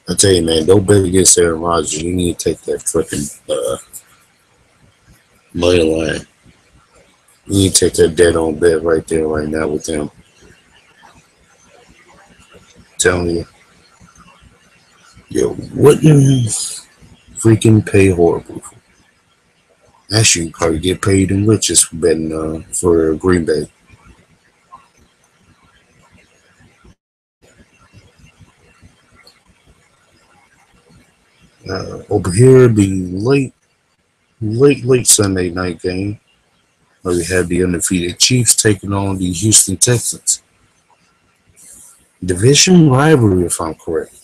Speaker 1: I tell you, man, don't bet against Aaron Rodgers. You need to take that freaking money line. You need to take that dead on bet right there, right now with him. I'm telling you, yo, what you freaking pay horrible for? Actually, you probably get paid in riches for betting for Green Bay. Over here, the late Sunday night game, where we have the undefeated Chiefs taking on the Houston Texans. Division rivalry, if I'm correct.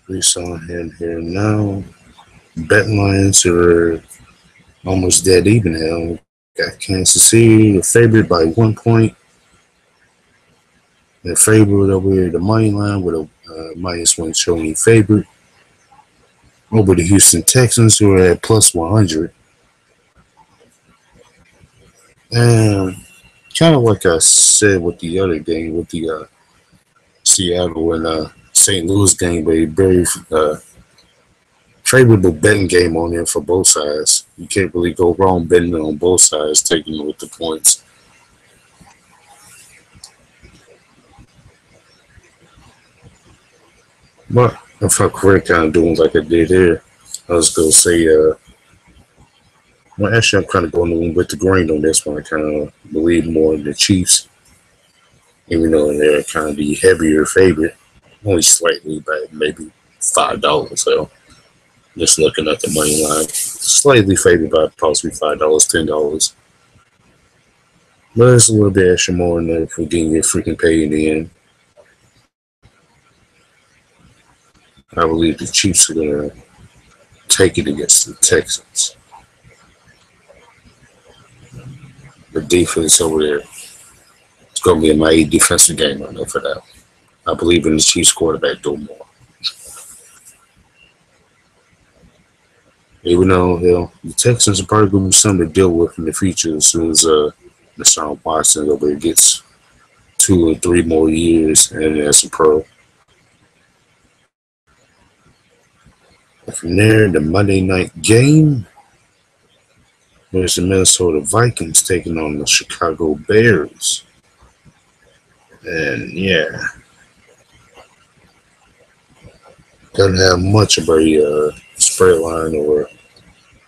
Speaker 1: We saw him here now. Bet lines are almost dead even now. Got Kansas City, the favorite by 1 point. The favorite over here, the money line with a minus one showing favorite. Over the Houston Texans, who are at plus 100. And kind of like I said with the other game, with the Seattle and St. Louis game, but a very favorable betting game on there for both sides. You can't really go wrong betting on both sides, taking it with the points. But if I'm correct, kind of doing like I did here, I was going to say, well, actually, I'm kind of going with the grain on this one. I kind of believe more in the Chiefs, even though they're kind of the heavier favorite, only slightly by maybe $5. So just looking at the money line, slightly favored by possibly $5, $10. But it's a little bit extra more than if we're getting your freaking paid in the end. I believe the Chiefs are going to take it against the Texans. The defense over there, it's going to be a mighty defensive game, I know for that. I believe in the Chiefs quarterback doing more. Even though, the Texans are probably going to be something to deal with in the future as soon as Deshaun Watson over there gets 2 or 3 more years and as a pro. And from there, the Monday night game, there's the Minnesota Vikings taking on the Chicago Bears. And yeah, doesn't have much of a spread line or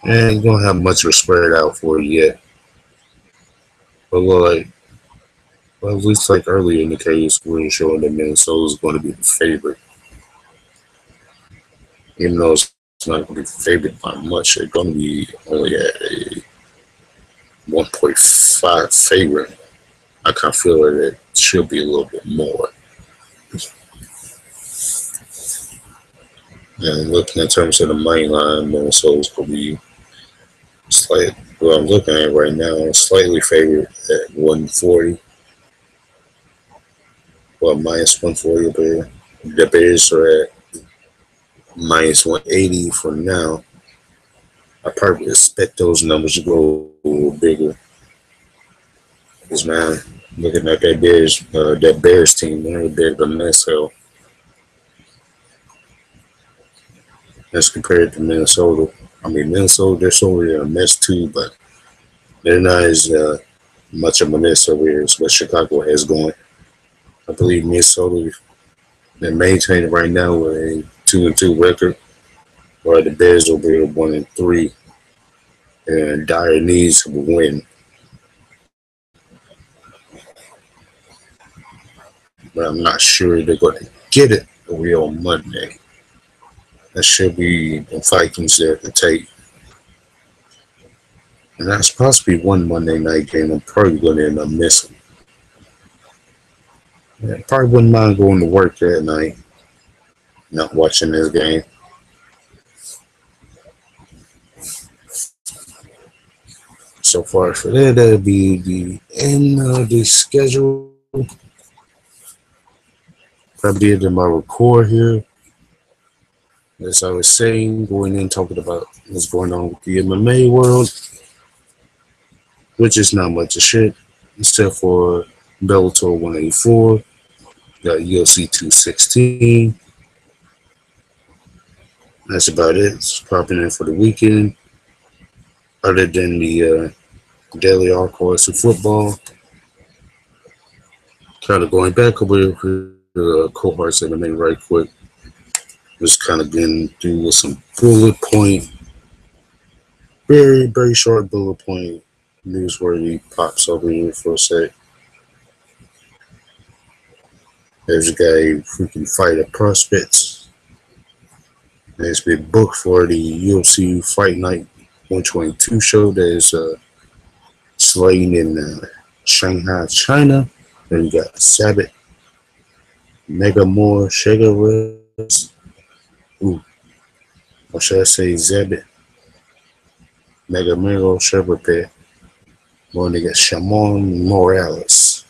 Speaker 1: ain't gonna have much of a spread out for it yet. But at least like earlier in the case, we're showing that Minnesota is going to be the favorite. Even though it's not going to be favored by much, they're going to be only at a 1.5 favorite. I kind of feel that it should be a little bit more. And looking in terms of the money line, Minnesota's going to be what I'm looking at right now, slightly favored at 140. Well, minus 140 over here. The Bears are at minus 180 for now. I probably expect those numbers to go a little bigger. Because man, looking at that Bears team, they're a bit of a mess hell as compared to Minnesota. I mean, Minnesota, they're sort of a mess too, but they're not as much of a mess over here as what Chicago has going. I believe Minnesota, they're maintaining right now with a 2-2 record, while the Bears will be 1-3 and dire needs of a win. But I'm not sure they're going to get it real Monday. That should be the Vikings there to take. And that's possibly one Monday night game I'm probably going to end up missing. I probably wouldn't mind going to work that night, not watching this game. So far for that, that'll be the end of the schedule. Probably the end of my record here. As I was saying, going in talking about what's going on with the MMA world, which is not much of shit, except for Bellator 184, got UFC 216. That's about it. It's popping in for the weekend. Other than the daily archives of football, kind of going back over the cohorts MMA right quick. Just kind of getting through with some bullet point, very, very short bullet point newsworthy pops over here for a sec. There's a guy freaking fighter prospects. It's been booked for the UFC Fight Night 122 show that is slating in Shanghai, China. Then you got Sabbath, Mega Moore, Shegaris. Or should I say Zabit? Mega Miro Shepherd. Well, they got Shamon Morales.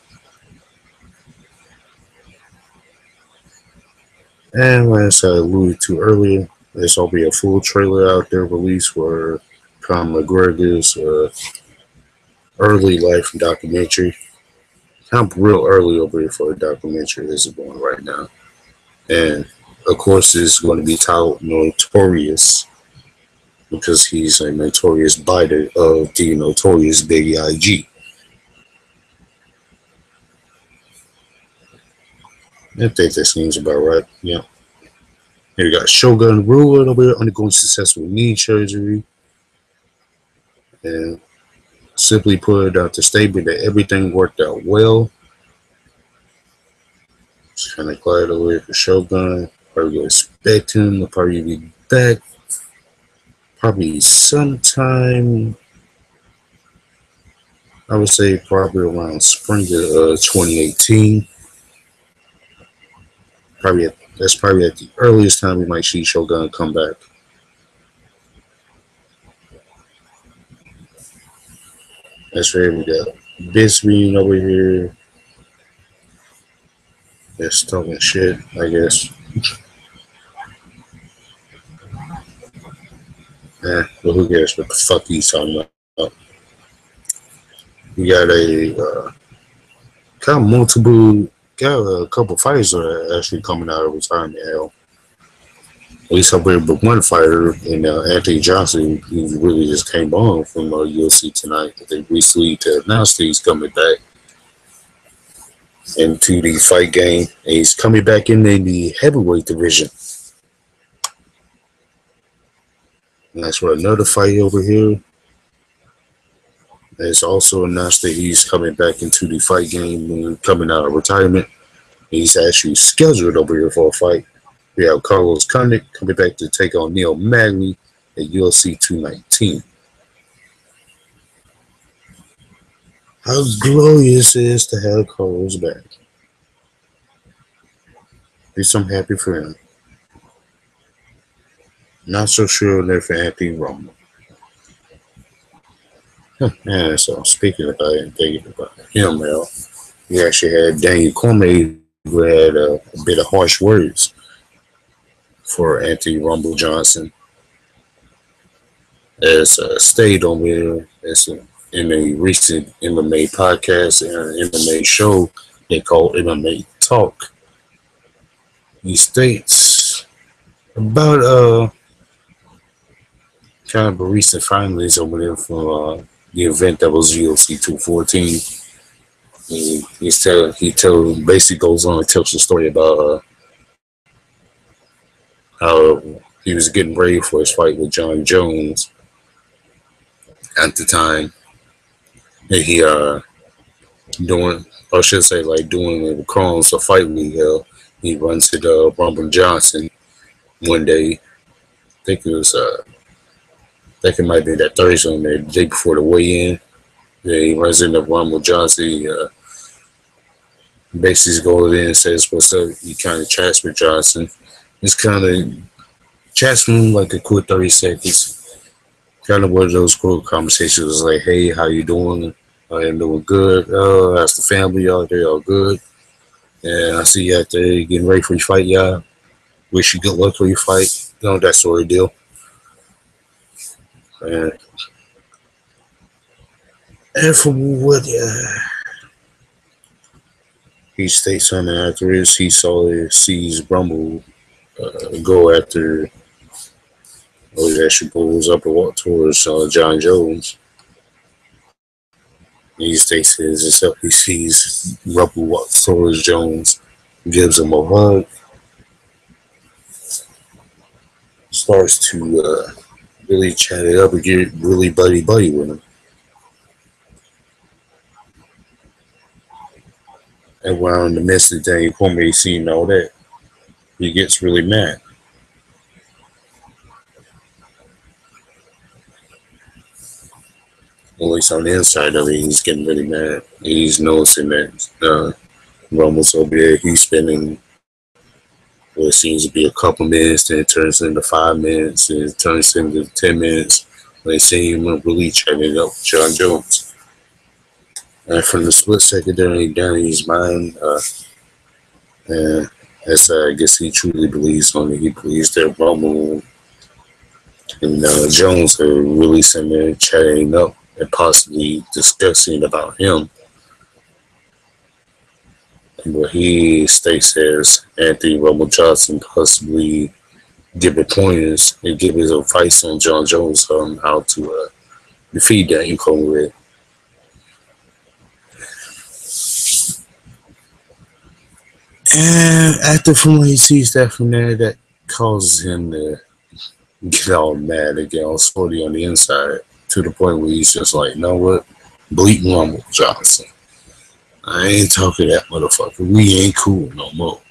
Speaker 1: And as I alluded to earlier, there's will be a full trailer out there released for Conor McGregor's early life documentary. Kind of real early over here for a documentary this is going right now. And of course, it's going to be titled Notorious because he's a notorious biter of the notorious Big IG. I think that seems about right. Yeah. Here we got Shogun Ruler over here undergoing successful knee surgery. And simply put out the statement that everything worked out well. Just kind of glad over here for Shogun. Probably expect him to probably be back probably sometime, I would say probably around spring of 2018. That's probably at the earliest time we might see Shogun come back. That's right, we got Bisbee over here. Just talking shit, I guess. But who cares what the fuck he's talking about? We got a got a couple fighters that are actually coming out of retirement hell. At least up here, but one fighter in Anthony Johnson, who really just came on from UFC tonight. They recently announced that he's coming back into the fight game, and he's coming back in the heavyweight division. And that's for another fight over here. It's also announced that he's coming back into the fight game and coming out of retirement. He's actually scheduled over here for a fight. We have Carlos Condit coming back to take on Neil Magny at UFC 219. How glorious it is to have Carlos back. At least I'm happy for him. Not so sure there for Anthony Roma. Yeah, so speaking about it and thinking about him, he actually had Daniel Cormier had a bit of harsh words for Anthony Rumble Johnson, as stated on there as in a recent MMA podcast and MMA show they call MMA Talk. He states about kind of a recent findings over there from the event that was UFC 214. He basically goes on and tells the story about how he was getting ready for his fight with John Jones at the time, and he doing, or I should say, like doing the Crohn's a fight week. He runs to the Rumble Johnson one day. I think it was I think it might be that Thursday, on the day before the weigh-in. Yeah, he runs into Rumble Johnson. He basically goes in and says, "What's up?" He kind of chats with Johnson. It's kind of chats with him like a quick 30 seconds. Kind of one of those cool conversations, like, "Hey, how you doing? I am doing good. How's the family out there? All good. And I see you out there getting ready for your fight, y'all. Wish you good luck for your fight." You know, that sort of deal. And, and from what he states on the afterwards, he sees Rumble go after, or he actually goes up and walk towards John Jones. He states himself, he sees Rumble walk towards Jones, gives him a hug, starts to really chat it up and get really buddy with him. And while in the midst of Daniel Cormier seeing all that, he gets really mad. At least on the inside of it, he's getting really mad. He's noticing that Rumble's over there. He's spending what seems to be a couple minutes, then it turns into 5 minutes, and it turns into 10 minutes. They see him really chatting up with John Jones. And from the split second down in his mind, and as I guess he truly believes on it, he believes that Rumble and Jones are really sitting there chatting up and possibly discussing about him. And what he states as Anthony Rumble Johnson possibly giving pointers and giving his advice on John Jones on how to defeat Daniel Cormier. And after from when he sees that from there, that causes him to get all mad and get all sporty on the inside to the point where he's just like, "You know what? Bleep Rumble Johnson. I ain't talking to that motherfucker. We ain't cool no more."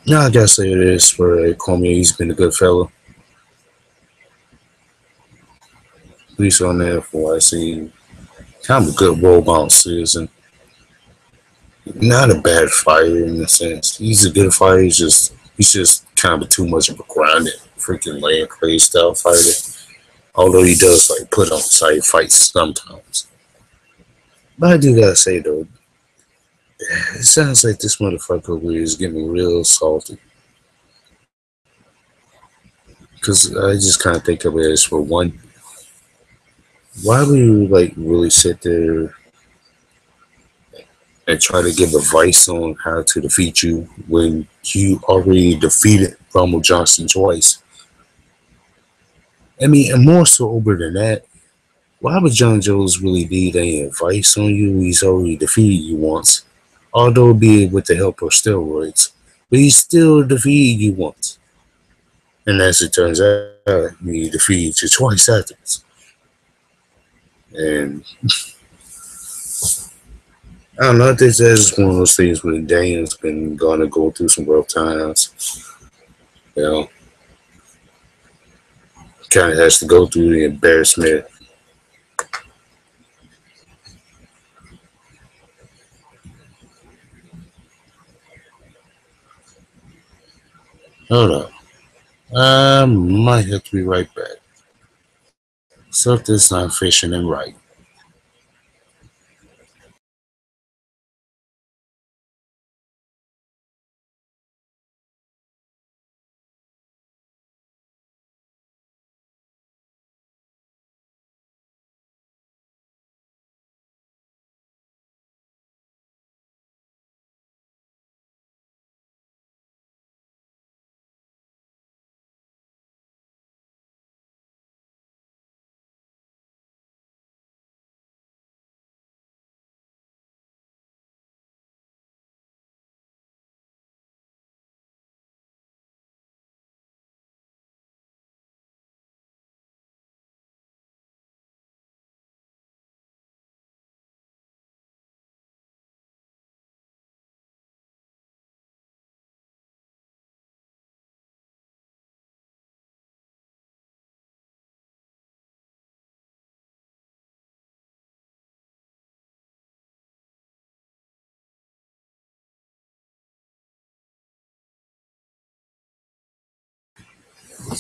Speaker 1: Now I gotta say this for Cormier, he's been a good fella. At least on there from what I see, kind of a good role model citizen. Not a bad fighter in a sense. He's a good fighter. He's just kind of too much of a grounded, freaking land crazy style fighter. Although he does like put on side fights sometimes. But I do gotta say though, it sounds like this motherfucker is getting real salty. Because I just kind of think of it as, for one, why would you like really sit there and try to give advice on how to defeat you when you already defeated Rumble Johnson twice? I mean, and more so over than that, why would John Jones really need any advice on you? He's already defeated you once, although be it with the help of steroids, but he still defeated you once. And as it turns out, he defeated you twice afterwards. And I don't know, I think that's one of those things where Daniel's been gonna go through some rough times. You know, kind of has to go through the embarrassment. Hold on. I might have to be right back. Something's not fishing and right.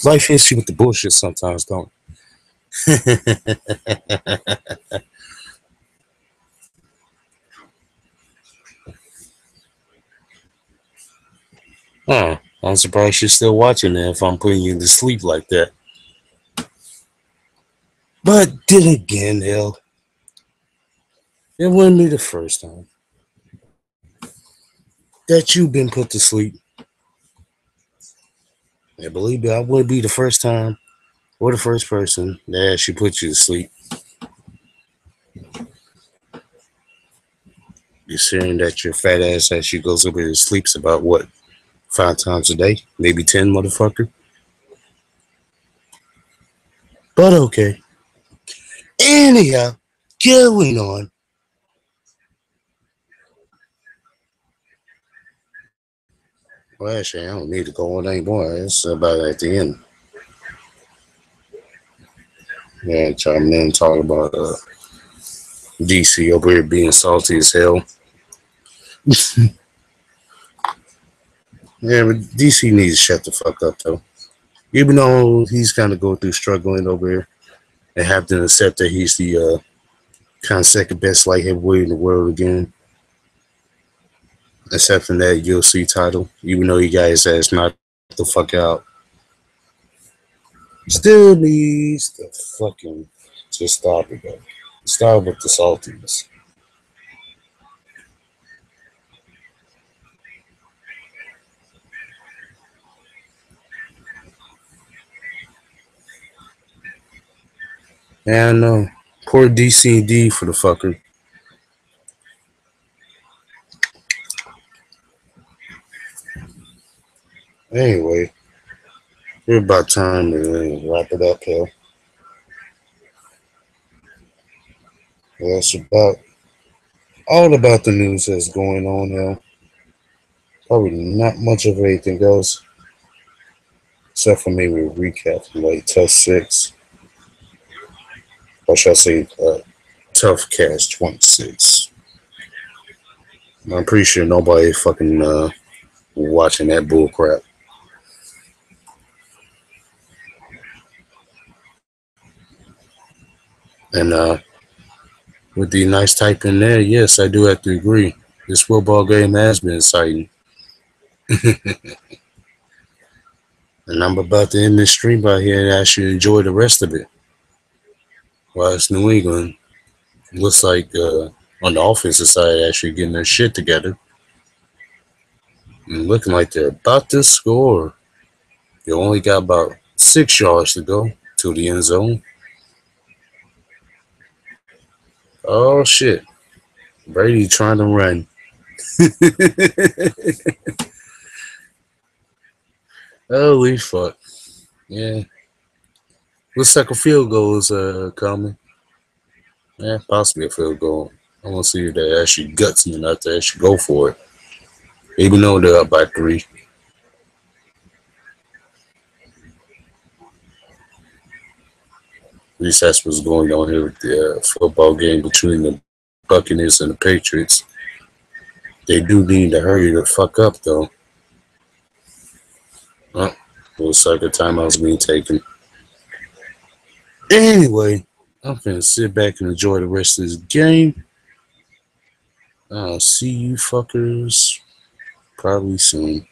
Speaker 1: Life hits you with the bullshit sometimes, don't it? Huh. I'm surprised you're still watching it if I'm putting you to sleep like that. But then again, hell, it wouldn't be the first time that you've been put to sleep. And believe me, I would be the first time or the first person that actually put you to sleep. You're saying that your fat ass actually goes over and sleeps about what, 5 times a day? Maybe 10, motherfucker? But okay. Anyhow, going on. Well, actually, I don't need to go on anymore. It's about at the end. Yeah, chime in talking about DC over here being salty as hell. Yeah, but DC needs to shut the fuck up, though. Even though he's kind of going through struggling over here and have to accept that he's the kind of second best light heavyweight in the world again, except for that UFC title, even though he got his ass knocked the fuck out. Still needs to fucking just stop it, though. Stop with the saltiness. Yeah, I know. Poor DCD for the fucker. Anyway, we're about time to wrap it up here. That's about all about the news that's going on now. Probably not much of anything else, except for maybe a recap from like Test 6. Or should I say Tough Cast 26. I'm pretty sure nobody fucking watching that bull crap. And with the nice type in there, yes, I do have to agree. This football game has been exciting. And I'm about to end this stream out here and actually enjoy the rest of it. While it's New England, looks like on the offensive side, actually getting their shit together. And looking like they're about to score. They only got about 6 yards to go to the end zone. Oh, shit. Brady trying to run. Holy fuck. Yeah. Looks like a field goal is coming. Yeah, possibly a field goal. I want to see if they actually guts enough to actually go for it. Even though they're up by 3. At least that's what's going on here with the football game between the Buccaneers and the Patriots. They do need to hurry the fuck up, though. Oh, looks like a timeout's being taken. Anyway, I'm gonna sit back and enjoy the rest of this game. I'll see you fuckers probably soon.